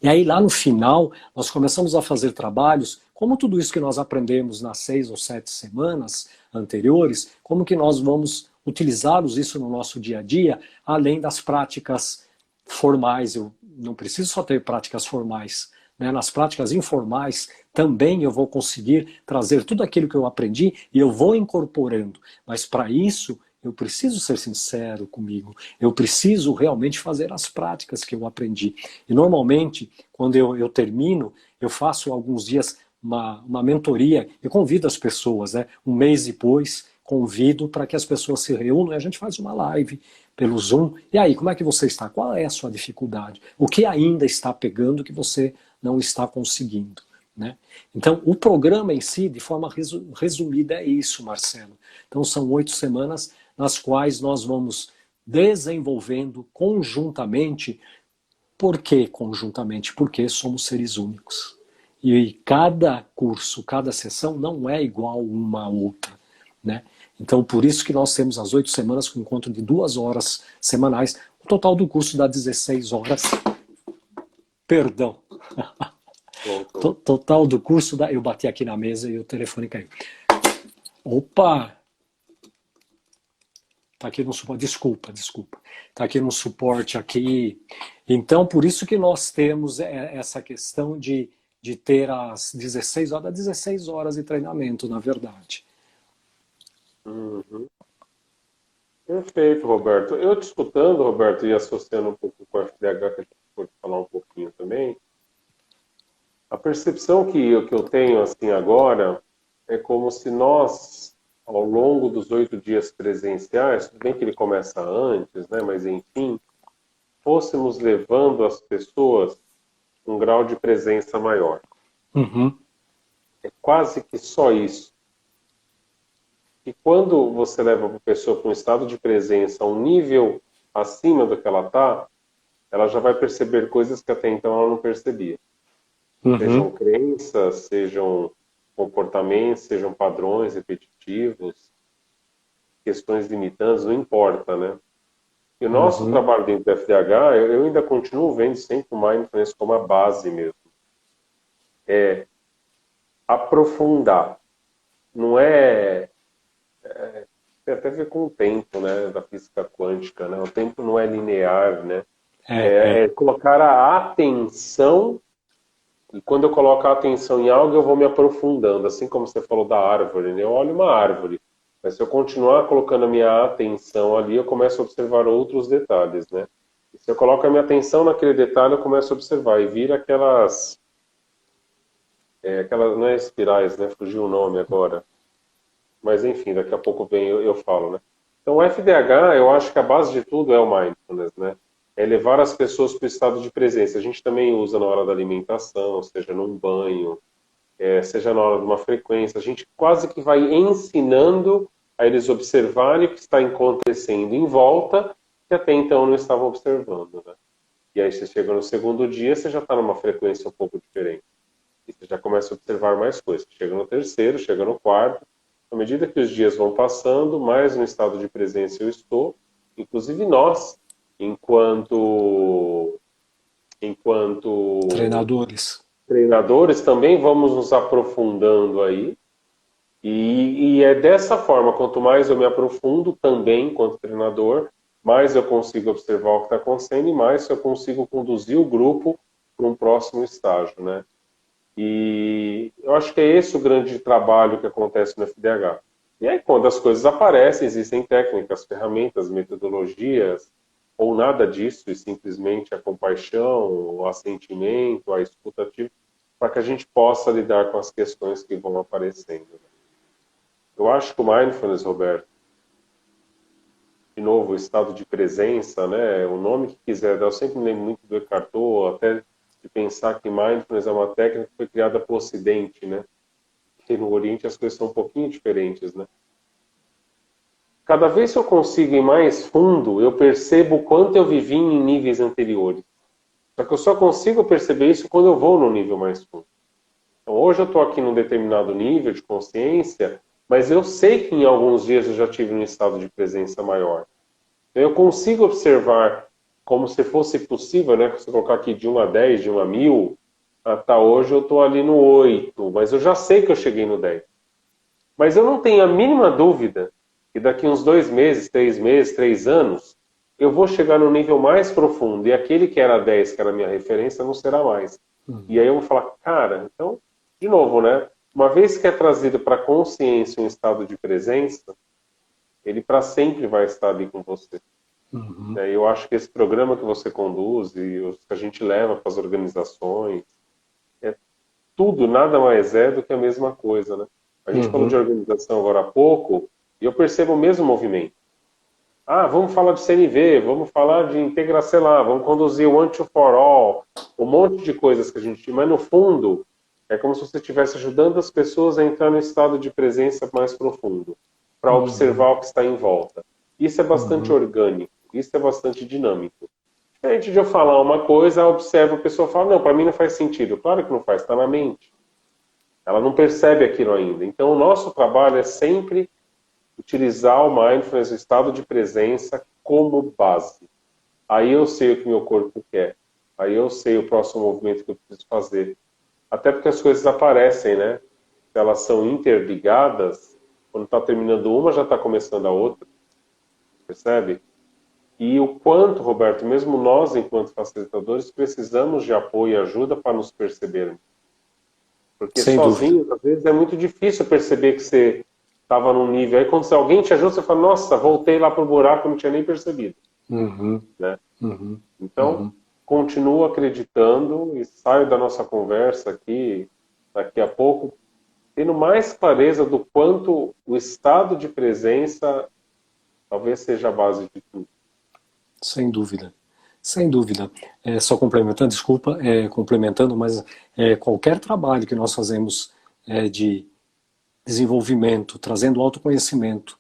E aí lá no final, nós começamos a fazer trabalhos, como tudo isso que nós aprendemos nas 6 ou 7 semanas anteriores, como que nós vamos utilizar isso no nosso dia a dia, além das práticas formais. Eu não preciso só ter práticas formais, né? Nas práticas informais também eu vou conseguir trazer tudo aquilo que eu aprendi e eu vou incorporando. Mas para isso, eu preciso ser sincero comigo. Eu preciso realmente fazer as práticas que eu aprendi. E normalmente, quando eu termino, eu faço alguns dias uma mentoria. Eu convido as pessoas, né? Um mês depois, convido para que as pessoas se reúnam e a gente faz uma live pelo Zoom. E aí, como é que você está? Qual é a sua dificuldade? O que ainda está pegando que você não está conseguindo? Né? Então, o programa em si, de forma resumida, é isso, Marcelo. Então, são 8 semanas nas quais nós vamos desenvolvendo conjuntamente. Por que conjuntamente? Porque somos seres únicos. E cada curso, cada sessão não é igual uma a outra. Né? Então, por isso que nós temos as 8 semanas com encontro de 2 horas semanais. O total do curso dá 16 horas. Perdão. Total do curso dá... Eu bati aqui na mesa e o telefone caiu. Opa! Está aqui no suporte. Desculpa. Está aqui no suporte aqui. Então, por isso que nós temos essa questão de ter as 16 horas de treinamento, na verdade. Uhum. Perfeito, Roberto. Eu te escutando, Roberto, e associando um pouco com a FDH, que a gente pode falar um pouquinho também, a percepção que eu tenho assim agora é como se nós, ao longo dos 8 dias presenciais, tudo bem que ele começa antes, né, mas enfim, fôssemos levando as pessoas um grau de presença maior. Uhum. É quase que só isso. E quando você leva a pessoa para um estado de presença, a um nível acima do que ela está, ela já vai perceber coisas que até então ela não percebia. Uhum. Sejam crenças, sejam comportamentos, sejam padrões repetitivos, questões limitantes, não importa, né? E o nosso trabalho dentro do FDH, eu ainda continuo vendo sempre o Mindfulness como a base mesmo. É aprofundar. Não tem até a ver com o tempo, né, da física quântica, né? O tempo não é linear, né? É colocar a atenção, e quando eu coloco a atenção em algo, eu vou me aprofundando, assim como você falou da árvore, né? Eu olho uma árvore, mas se eu continuar colocando a minha atenção ali, eu começo a observar outros detalhes, né? E se eu coloco a minha atenção naquele detalhe, eu começo a observar, e vira aquelas não é espirais, né? Fugiu o nome agora. Mas enfim, daqui a pouco eu falo, né? Então o FDH, eu acho que a base de tudo é o Mindfulness, né? É levar as pessoas para o estado de presença. A gente também usa na hora da alimentação, seja num banho, seja na hora de uma frequência. A gente quase que vai ensinando a eles observarem o que está acontecendo em volta, que até então não estavam observando, né? E aí você chega no segundo dia, você já está numa frequência um pouco diferente. E você já começa a observar mais coisas. Chega no terceiro, chega no quarto. À medida que os dias vão passando, mais no estado de presença eu estou. Inclusive nós, enquanto treinadores, também vamos nos aprofundando aí. E é dessa forma, quanto mais eu me aprofundo também enquanto treinador, mais eu consigo observar o que está acontecendo e mais eu consigo conduzir o grupo para um próximo estágio, né? E eu acho que é esse o grande trabalho que acontece no FDH. E aí, quando as coisas aparecem, existem técnicas, ferramentas, metodologias, ou nada disso, e simplesmente a compaixão, o assentimento, a escuta ativa, para que a gente possa lidar com as questões que vão aparecendo. Eu acho que o mindfulness, Roberto, de novo, o estado de presença, né? O nome que quiser dar, eu sempre me lembro muito do Eckhart Tolle, até de pensar que mindfulness é uma técnica que foi criada para o Ocidente, né? E no Oriente as coisas são um pouquinho diferentes, né? Cada vez que eu consigo ir mais fundo, eu percebo o quanto eu vivi em níveis anteriores. Só que eu só consigo perceber isso quando eu vou no nível mais fundo. Então, hoje eu estou aqui num determinado nível de consciência, mas eu sei que em alguns dias eu já tive um estado de presença maior. Então, eu consigo observar como se fosse possível, né? Se eu colocar aqui de 1 a 10, de 1 a 1000, tá, hoje eu estou ali no 8, mas eu já sei que eu cheguei no 10. Mas eu não tenho a mínima dúvida que daqui uns 2 meses, 3 anos, eu vou chegar no nível mais profundo, e aquele que era 10, que era a minha referência, não será mais. E aí eu vou falar, cara, então, de novo, né? Uma vez que é trazido para a consciência um estado de presença, ele para sempre vai estar ali com você. Uhum. Eu acho que esse programa que você conduz e os que a gente leva para as organizações, é tudo, nada mais é do que a mesma coisa, né? A gente falou de organização agora há pouco, e eu percebo o mesmo movimento. Ah, vamos falar de CNV, vamos falar de integração, sei lá, vamos conduzir o One to for All, um monte de coisas que a gente tinha, mas no fundo é como se você estivesse ajudando as pessoas a entrar no estado de presença mais profundo, para observar o que está em volta. Isso é bastante orgânico, isso é bastante dinâmico. Diferente de eu falar uma coisa, observa, a pessoa fala, não, para mim não faz sentido. Claro que não faz, está na mente. Ela não percebe aquilo ainda. Então o nosso trabalho é sempre utilizar o mindfulness, o estado de presença, como base. Aí eu sei o que meu corpo quer. Aí eu sei o próximo movimento que eu preciso fazer. Até porque as coisas aparecem, né? Se elas são interligadas, quando está terminando uma, já está começando a outra. Percebe? E o quanto, Roberto, mesmo nós, enquanto facilitadores, precisamos de apoio e ajuda para nos percebermos. Porque Sem dúvida. sozinho, às vezes, é muito difícil perceber que você estava num nível. Aí quando alguém te ajuda, você fala, nossa, voltei lá pro buraco, não tinha nem percebido. Uhum. Né? Uhum. Então, continuo acreditando e saio da nossa conversa aqui, daqui a pouco, tendo mais clareza do quanto o estado de presença talvez seja a base de tudo. Sem dúvida. Sem dúvida. Só complementando, desculpa, complementando, mas qualquer trabalho que nós fazemos de desenvolvimento, trazendo autoconhecimento,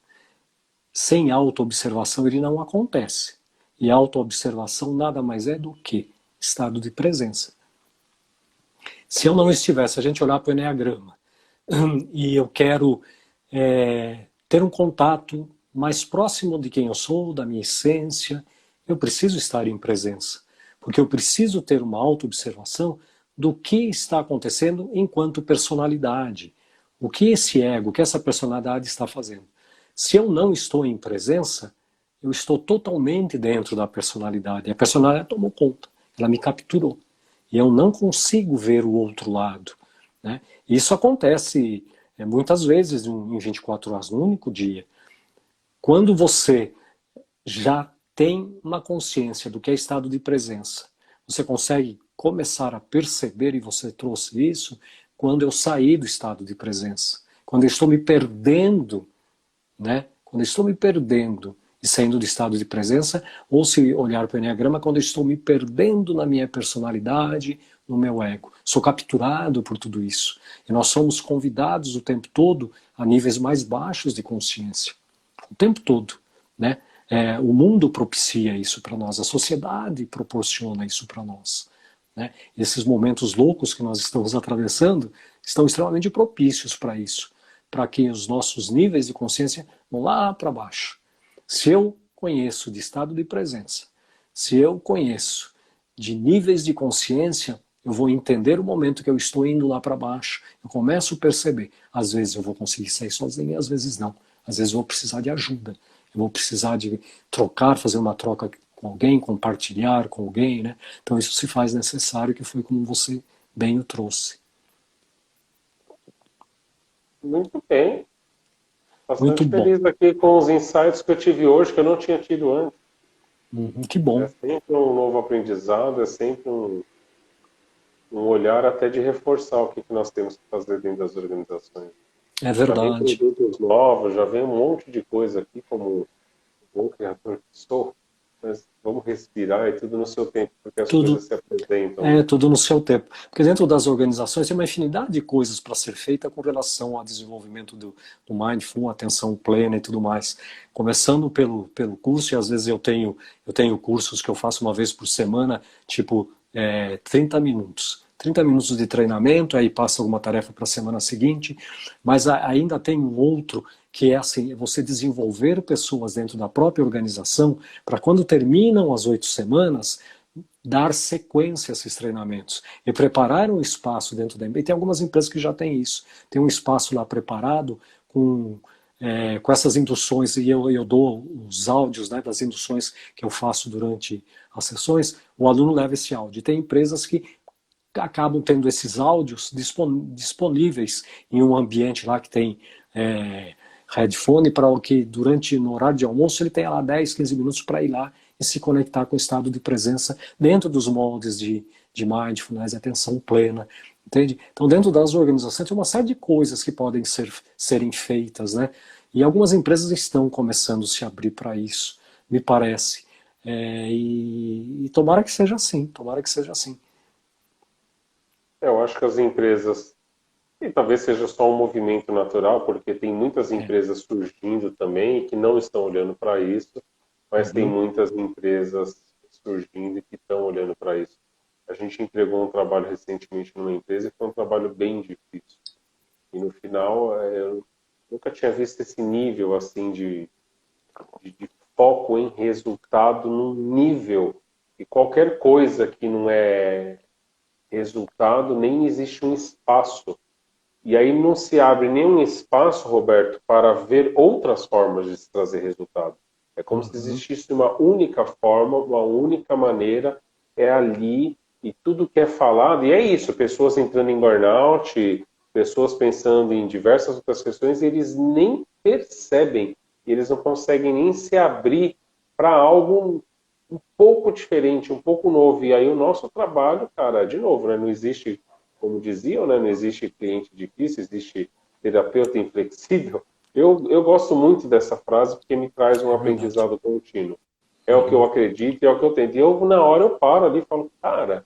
sem autoobservação ele não acontece. E autoobservação nada mais é do que estado de presença. Se eu não estivesse, a gente olhar para o Enneagrama, e eu quero ter um contato mais próximo de quem eu sou, da minha essência, eu preciso estar em presença. Porque eu preciso ter uma autoobservação do que está acontecendo enquanto personalidade. O que esse ego, o que essa personalidade está fazendo. Se eu não estou em presença, eu estou totalmente dentro da personalidade. A personalidade tomou conta, ela me capturou. E eu não consigo ver o outro lado. Né? Isso acontece muitas vezes em 24 horas, num único dia. Quando você já tem uma consciência do que é estado de presença, você consegue começar a perceber, e você trouxe isso, quando eu saí do estado de presença. Quando eu estou me perdendo, né? Quando eu estou me perdendo e saindo do estado de presença, ou se olhar para o Enneagrama, quando eu estou me perdendo na minha personalidade, no meu ego. Sou capturado por tudo isso. E nós somos convidados o tempo todo a níveis mais baixos de consciência. O tempo todo, né? O mundo propicia isso para nós, a sociedade proporciona isso para nós. Né? Esses momentos loucos que nós estamos atravessando estão extremamente propícios para isso, para que os nossos níveis de consciência vão lá para baixo. Se eu conheço de estado de presença, se eu conheço de níveis de consciência, eu vou entender o momento que eu estou indo lá para baixo. Eu começo a perceber. Às vezes eu vou conseguir sair sozinho, às vezes não. Às vezes eu vou precisar de ajuda. Eu vou precisar de trocar, fazer uma troca com alguém, compartilhar com alguém, né? Então isso se faz necessário, que foi como você bem o trouxe. Muito bem. Muito Bastante bom. feliz aqui com os insights que eu tive hoje, que eu não tinha tido antes. Que É bom. sempre um novo aprendizado, é sempre um olhar até de reforçar o que nós temos que fazer dentro das organizações. É Já vem verdade. produtos novos, já vem um monte de coisa aqui, como um bom criador que sou, mas vamos respirar e tudo no seu tempo, porque as coisas Tudo, se apresentam, né? tudo no seu tempo. Porque dentro das organizações tem uma infinidade de coisas para ser feita com relação ao desenvolvimento do Mindful, atenção plena e tudo mais. Começando pelo curso, e às vezes eu tenho cursos que eu faço uma vez por semana, tipo 30 minutos. 30 minutos de treinamento, aí passa alguma tarefa para a semana seguinte, mas ainda tem um outro que é assim, você desenvolver pessoas dentro da própria organização para quando terminam as 8 semanas, dar sequência a esses treinamentos e preparar um espaço dentro da empresa. E tem algumas empresas que já têm isso. Tem um espaço lá preparado com essas induções, e eu dou os áudios, né, das induções que eu faço durante as sessões, o aluno leva esse áudio. E tem empresas que acabam tendo esses áudios disponíveis em um ambiente lá que tem headphone, para que durante no horário de almoço ele tenha lá 10, 15 minutos para ir lá e se conectar com o estado de presença dentro dos moldes de mindfulness, atenção plena, entende? Então dentro das organizações tem uma série de coisas que podem serem feitas, né? E algumas empresas estão começando a se abrir para isso, me parece. E tomara que seja assim, tomara que seja assim. Eu acho que as empresas, e talvez seja só um movimento natural, porque tem muitas É. empresas surgindo também que não estão olhando para isso, mas tem Uhum. muitas empresas surgindo e que estão olhando para isso. A gente entregou um trabalho recentemente numa empresa e foi um trabalho bem difícil. E no final, eu nunca tinha visto esse nível assim de foco em resultado num nível. E qualquer coisa que não é resultado, nem existe um espaço. E aí não se abre nenhum espaço, Roberto, para ver outras formas de se trazer resultado. É como se Uhum. existisse uma única forma, uma única maneira, é ali, e tudo que é falado, e é isso, pessoas entrando em burnout, pessoas pensando em diversas outras questões, e eles nem percebem, eles não conseguem nem se abrir para algo um pouco diferente, um pouco novo. E aí o nosso trabalho, cara, de novo, né, não existe, como diziam, né, não existe cliente difícil, existe terapeuta inflexível. Eu gosto muito dessa frase porque me traz um É verdade. aprendizado contínuo. É o que eu Uhum. acredito, é o que eu tento. E eu, na hora, eu paro ali e falo, cara,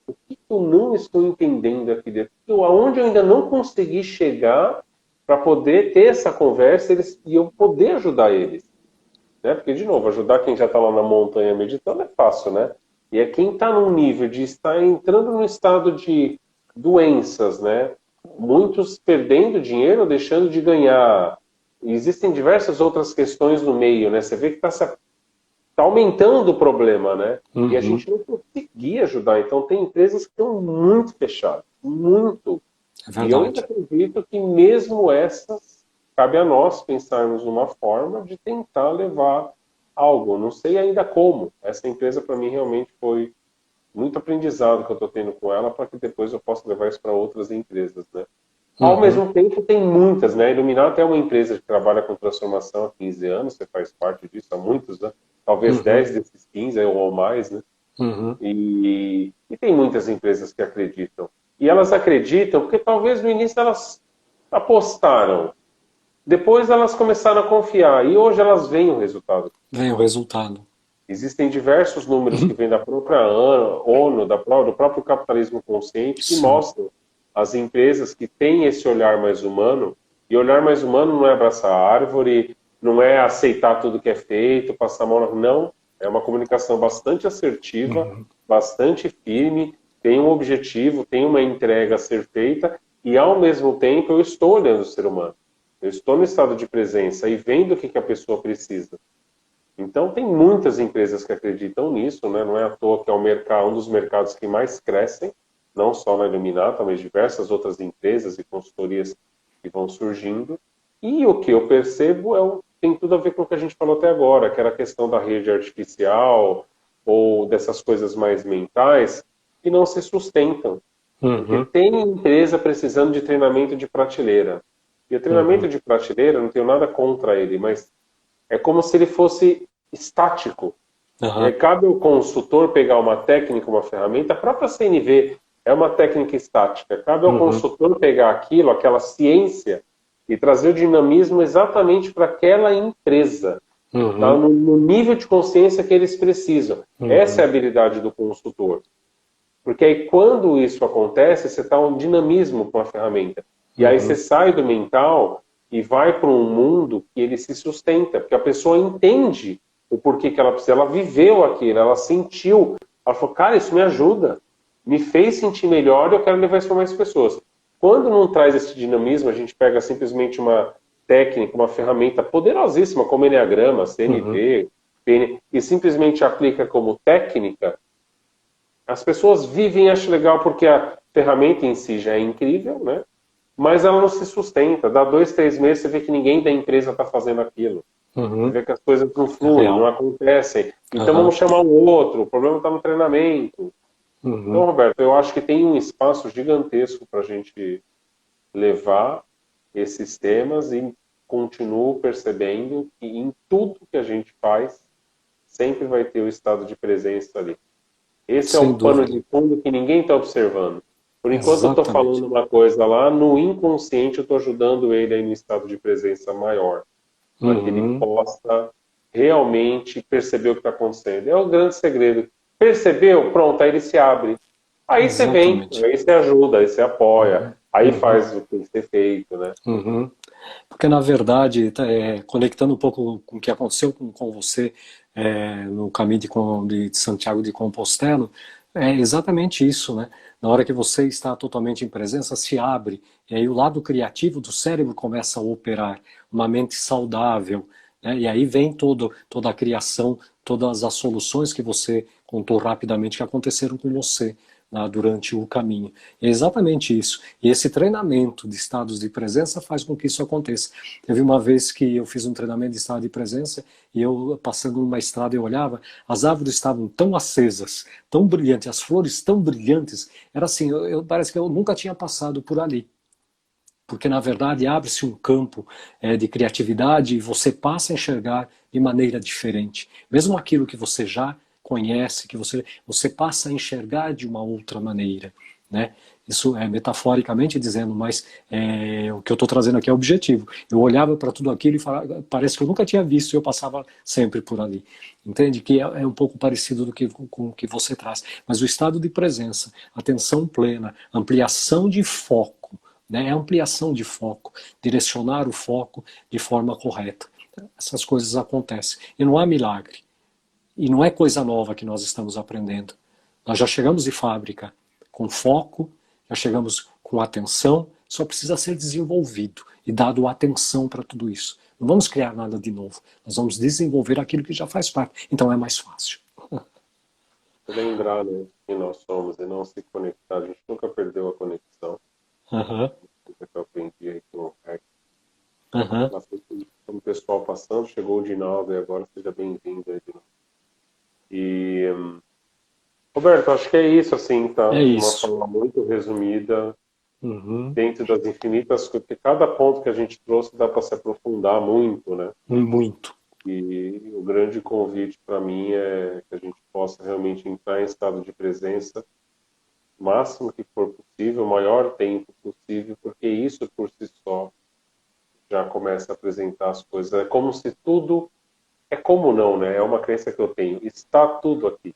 o que eu não estou entendendo aqui dentro? Aonde eu ainda não consegui chegar para poder ter essa conversa e eu poder ajudar eles, né? Porque, de novo, ajudar quem já está lá na montanha meditando é fácil, né? E é quem está num nível de estar entrando no estado de doenças, né? Muitos perdendo dinheiro, deixando de ganhar. E existem diversas outras questões no meio, né? Você vê que tá aumentando o problema, né? E a Uhum. gente não conseguia ajudar. Então, tem empresas que estão muito fechadas, muito. É E eu ainda verdade. acredito que mesmo essas, cabe a nós pensarmos numa forma de tentar levar algo. Não sei ainda como. Essa empresa, para mim, realmente foi muito aprendizado que eu estou tendo com ela para que depois eu possa levar isso para outras empresas, né? Ao Uhum. mesmo tempo, tem muitas, né? Iluminato é uma empresa que trabalha com transformação há 15 anos, você faz parte disso há muitos, né? Talvez Uhum. 10 desses 15 ou mais, né? Uhum. E tem muitas empresas que acreditam. E elas acreditam porque talvez no início elas apostaram, depois elas começaram a confiar e hoje elas veem o resultado. Vem o resultado. Existem diversos números que vêm da própria ONU, do próprio capitalismo consciente, que Sim. mostram as empresas que têm esse olhar mais humano. E olhar mais humano não é abraçar a árvore, não é aceitar tudo que é feito, passar a mão na... Não, é uma comunicação bastante assertiva, Uhum. bastante firme, tem um objetivo, tem uma entrega a ser feita e, ao mesmo tempo, eu estou olhando o ser humano. Eu estou no estado de presença e vendo o que a pessoa precisa. Então, tem muitas empresas que acreditam nisso, né? Não é à toa que é um dos mercados que mais crescem, não só na Illuminata, mas diversas outras empresas e consultorias que vão surgindo. E o que eu percebo tem tudo a ver com o que a gente falou até agora, que era a questão da rede artificial ou dessas coisas mais mentais que não se sustentam. Porque Uhum. tem empresa precisando de treinamento de prateleira. E o treinamento de prateleira, não tenho nada contra ele, mas é como se ele fosse estático. E aí Aham. cabe ao consultor pegar uma técnica, uma ferramenta, a própria CNV é uma técnica estática. Cabe ao Uhum. consultor pegar aquilo, aquela ciência, e trazer o dinamismo exatamente para aquela empresa, tá? Uhum. No nível de consciência que eles precisam. Essa é a Uhum. habilidade do consultor. Porque aí quando isso acontece, você está um dinamismo com a ferramenta. E aí você Uhum. sai do mental e vai para um mundo que ele se sustenta, porque a pessoa entende o porquê que ela precisa. Ela viveu aquilo, ela sentiu. Ela falou, cara, isso me ajuda. Me fez sentir melhor e eu quero levar isso para mais pessoas. Quando não traz esse dinamismo, a gente pega simplesmente uma técnica, uma ferramenta poderosíssima como Enneagrama, Uhum. CNV, PN, e simplesmente aplica como técnica, as pessoas vivem e acham legal porque a ferramenta em si já é incrível, né? Mas ela não se sustenta. Dá 2, 3 meses, você vê que ninguém da empresa está fazendo aquilo. Você Uhum. vê que as coisas não É fluem, não real. acontecem. Então Aham. vamos chamar um outro. O problema está no treinamento. Então, Uhum. Roberto, eu acho que tem um espaço gigantesco para a gente levar esses temas e continuo percebendo que em tudo que a gente faz, sempre vai ter o estado de presença ali. Esse é Sem o pano dúvida. de fundo que ninguém está observando. Por enquanto eu estou Exatamente. falando uma coisa lá, no inconsciente eu estou ajudando ele aí no estado de presença maior, para que ele Uhum. possa realmente perceber o que está acontecendo. É o grande segredo. Percebeu? Pronto, aí ele se abre. Aí você vem, Exatamente. aí você ajuda, aí você apoia, Uhum. aí Uhum. faz o que tem que ser feito, né? Uhum. Porque, na verdade, conectando um pouco com o que aconteceu com você no caminho de Santiago de Compostela, é exatamente isso, né? Na hora que você está totalmente em presença, se abre, e aí o lado criativo do cérebro começa a operar, uma mente saudável, né? E aí vem toda a criação, todas as soluções que você contou rapidamente que aconteceram com você, né, durante o caminho. É exatamente isso. E esse treinamento de estados de presença faz com que isso aconteça. Teve uma vez que eu fiz um treinamento de estado de presença e eu, passando numa estrada, eu olhava, as árvores estavam tão acesas, tão brilhantes, as flores tão brilhantes, era assim, parece que eu nunca tinha passado por ali. Porque, na verdade, abre-se um campo de criatividade e você passa a enxergar de maneira diferente. Mesmo aquilo que você já conhece, que você passa a enxergar de uma outra maneira. Né? Isso é metaforicamente dizendo, mas o que eu estou trazendo aqui é objetivo. Eu olhava para tudo aquilo e falava, parece que eu nunca tinha visto e eu passava sempre por ali. Entende? Que é um pouco parecido com o que você traz. Mas o estado de presença, atenção plena, ampliação de foco, né? É ampliação de foco, direcionar o foco de forma correta. Essas coisas acontecem. E não há milagre. E não é coisa nova que nós estamos aprendendo. Nós já chegamos de fábrica com foco, já chegamos com atenção, só precisa ser desenvolvido e dado atenção para tudo isso. Não vamos criar nada de novo, nós vamos desenvolver aquilo que já faz parte. Então é mais fácil. Lembrar, né, quem nós somos e não se conectar. A gente nunca perdeu a conexão. Uhum, Coisa que eu aprendi aí com o Rex. uhum. Bastante como pessoal passando, chegou o Dinaldo e agora seja bem-vindo aí de novo. E, Roberto, acho que é isso, assim, tá? É De uma isso. forma muito resumida, Uhum. dentro das infinitas coisas, porque cada ponto que a gente trouxe dá para se aprofundar muito, né? Muito. E o grande convite para mim é que a gente possa realmente entrar em estado de presença o máximo que for possível, o maior tempo possível, porque isso por si só já começa a apresentar as coisas. É como se tudo, é como não, né? É uma crença que eu tenho. Está tudo aqui,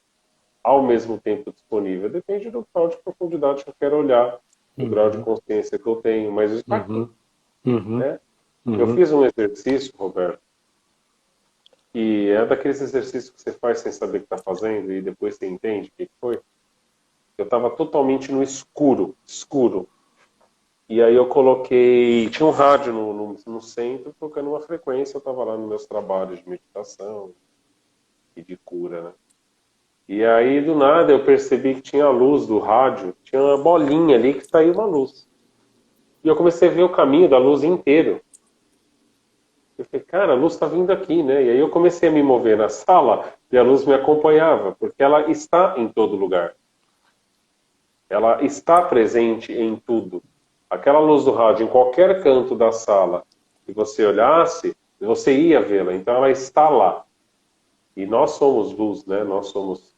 ao mesmo tempo disponível. Depende do grau de profundidade que eu quero olhar, do grau de Uhum. consciência que eu tenho, mas está aqui, Uhum. Uhum. né? Eu Uhum. fiz um exercício, Roberto, e é daqueles exercícios que você faz sem saber o que está fazendo e depois você entende o que foi. Eu estava totalmente no escuro, escuro. E aí eu coloquei, tinha um rádio no centro tocando uma frequência, eu estava lá nos meus trabalhos de meditação e de cura, né? E aí do nada eu percebi que tinha a luz do rádio, tinha uma bolinha ali que saiu uma luz. E eu comecei a ver o caminho da luz inteiro. Eu falei, cara, a luz está vindo aqui, né? E aí eu comecei a me mover na sala e a luz me acompanhava, porque ela está em todo lugar. Ela está presente em tudo. aquela luz do rádio em qualquer canto da sala que você olhasse, você ia vê-la. Então ela está lá. E nós somos luz, né? Nós somos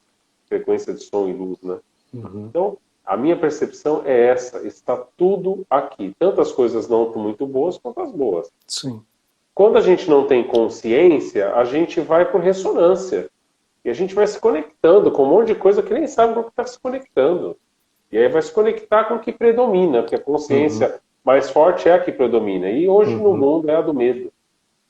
frequência de som e luz, né? Então, a minha percepção é essa, está tudo aqui. Tanto as coisas não muito boas quanto as boas. Sim. Quando a gente não tem consciência, a gente vai por ressonância. E a gente vai se conectando com um monte de coisa que nem sabe com o que está se conectando. E aí vai se conectar com o que predomina, porque a consciência mais forte é a que predomina. E hoje no mundo é a do medo.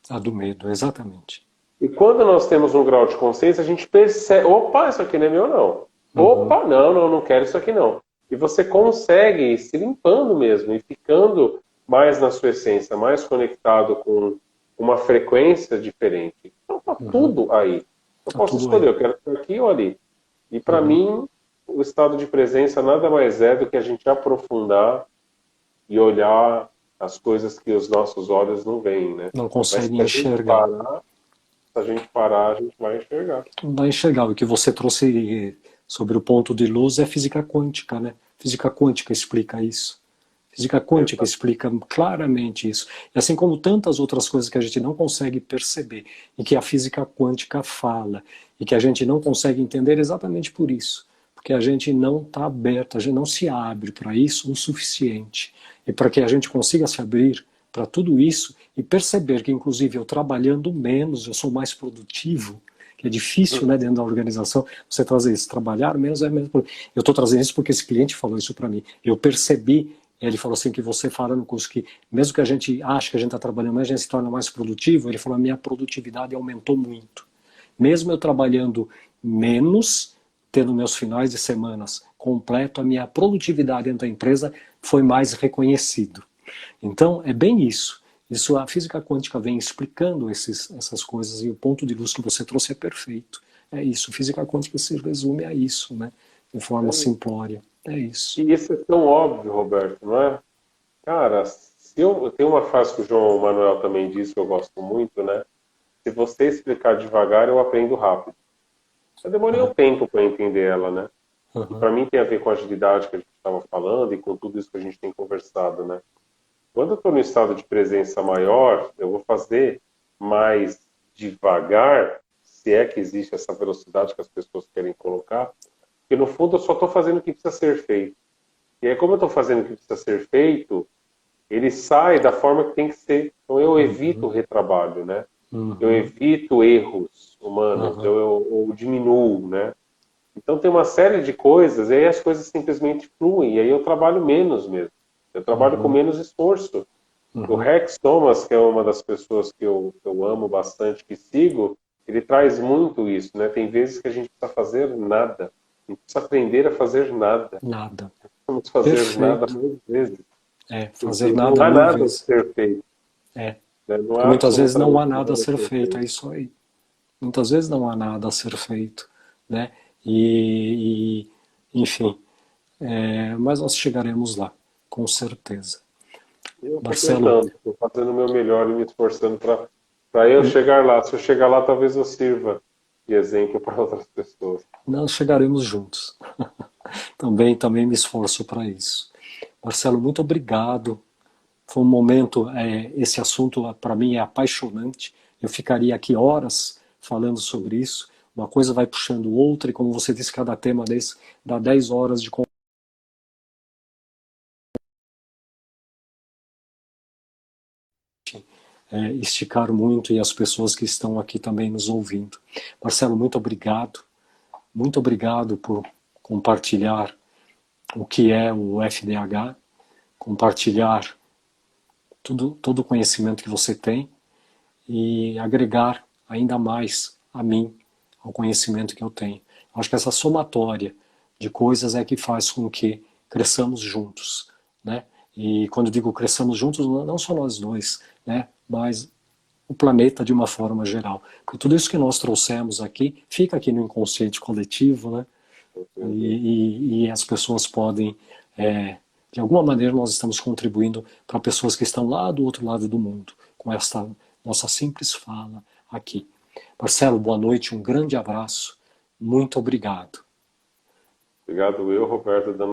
A do medo, exatamente. E quando nós temos um grau de consciência, a gente percebe, opa, isso aqui não é meu não. Opa, não quero isso aqui não. E você consegue ir se limpando mesmo e ficando mais na sua essência, mais conectado com uma frequência diferente. Então tá tudo aí. Eu posso escolher, eu quero estar aqui ou ali. E para mim, o estado de presença nada mais é do que a gente aprofundar e olhar as coisas que os nossos olhos não veem, né? Não conseguem enxergar. Se a gente parar, a gente vai enxergar. Vai enxergar. O que você trouxe sobre o ponto de luz é física quântica, né? Física quântica explica isso. Física quântica explica claramente isso. E assim como tantas outras coisas que a gente não consegue perceber e que a física quântica fala e que a gente não consegue entender exatamente por isso. Porque a gente não está aberto, a gente não se abre para isso o suficiente. E para que a gente consiga se abrir para tudo isso e perceber que, inclusive, eu trabalhando menos, eu sou mais produtivo, que é difícil, né, dentro da organização, você trazer isso, trabalhar menos é menos. Eu estou trazendo isso porque esse cliente falou isso para mim. Eu percebi, ele falou assim, que você fala no curso que, mesmo que a gente ache que a gente está trabalhando mais, a gente se torna mais produtivo, ele falou, a minha produtividade aumentou muito. Mesmo eu trabalhando menos, tendo meus finais de semanas completo, a minha produtividade dentro da empresa foi mais reconhecido. Então, é bem isso. Isso a física quântica vem explicando essas coisas e o ponto de luz que você trouxe é perfeito. É isso. Física quântica se resume a isso, né? De forma simplória. É isso. E isso é tão óbvio, Roberto, não é? Cara, se eu tenho uma frase que o João Manuel também disse que eu gosto muito, né? Se você explicar devagar, eu aprendo rápido. Eu demorei um tempo para entender ela, né? E para mim tem a ver com a agilidade que a gente estava falando e com tudo isso que a gente tem conversado, né? Quando eu estou no estado de presença maior, eu vou fazer mais devagar, se é que existe essa velocidade que as pessoas querem colocar, porque no fundo eu só estou fazendo o que precisa ser feito. E aí, como eu estou fazendo o que precisa ser feito, ele sai da forma que tem que ser. Então eu evito o retrabalho, né? Eu evito erros humanos, eu diminuo, né? Então tem uma série de coisas, e aí as coisas simplesmente fluem, e aí eu trabalho menos mesmo. Eu trabalho com menos esforço. O Rex Thomas, que é uma das pessoas que eu amo bastante, que sigo, ele traz muito isso, né? Tem vezes que a gente precisa fazer nada. A gente precisa aprender a fazer nada. Nada. Vamos fazer Perfeito. nada muitas vezes. Fazer Não nada há mil nada a vezes. ser feito. Né? Não há Muitas vezes não há nada a absolutamente ser feito, é isso aí. Muitas vezes não há nada a ser feito, né? Enfim, mas nós chegaremos lá, com certeza. Eu estou Marcelo, tentando, estou fazendo o meu melhor e me esforçando para eu chegar lá. Se eu chegar lá, talvez eu sirva de exemplo para outras pessoas. nós chegaremos juntos. Também me esforço para isso. Marcelo, muito obrigado. Foi um momento, esse assunto para mim é apaixonante. Eu ficaria aqui horas falando sobre isso. Uma coisa vai puxando outra, e como você disse, cada tema desse dá 10 horas de conversa. Esticar muito, e as pessoas que estão aqui também nos ouvindo. Marcelo, muito obrigado. Muito obrigado por compartilhar o que é o FDH, compartilhar todo o conhecimento que você tem e agregar ainda mais a mim, ao conhecimento que eu tenho. Acho que essa somatória de coisas é que faz com que cresçamos juntos, né? E quando digo cresçamos juntos, não só nós dois, né? Mas o planeta de uma forma geral. Porque tudo isso que nós trouxemos aqui, fica aqui no inconsciente coletivo, né? E as pessoas podem, de alguma maneira nós estamos contribuindo para pessoas que estão lá do outro lado do mundo, com esta nossa simples fala aqui. Marcelo, boa noite, um grande abraço, muito obrigado. Obrigado eu, Roberto,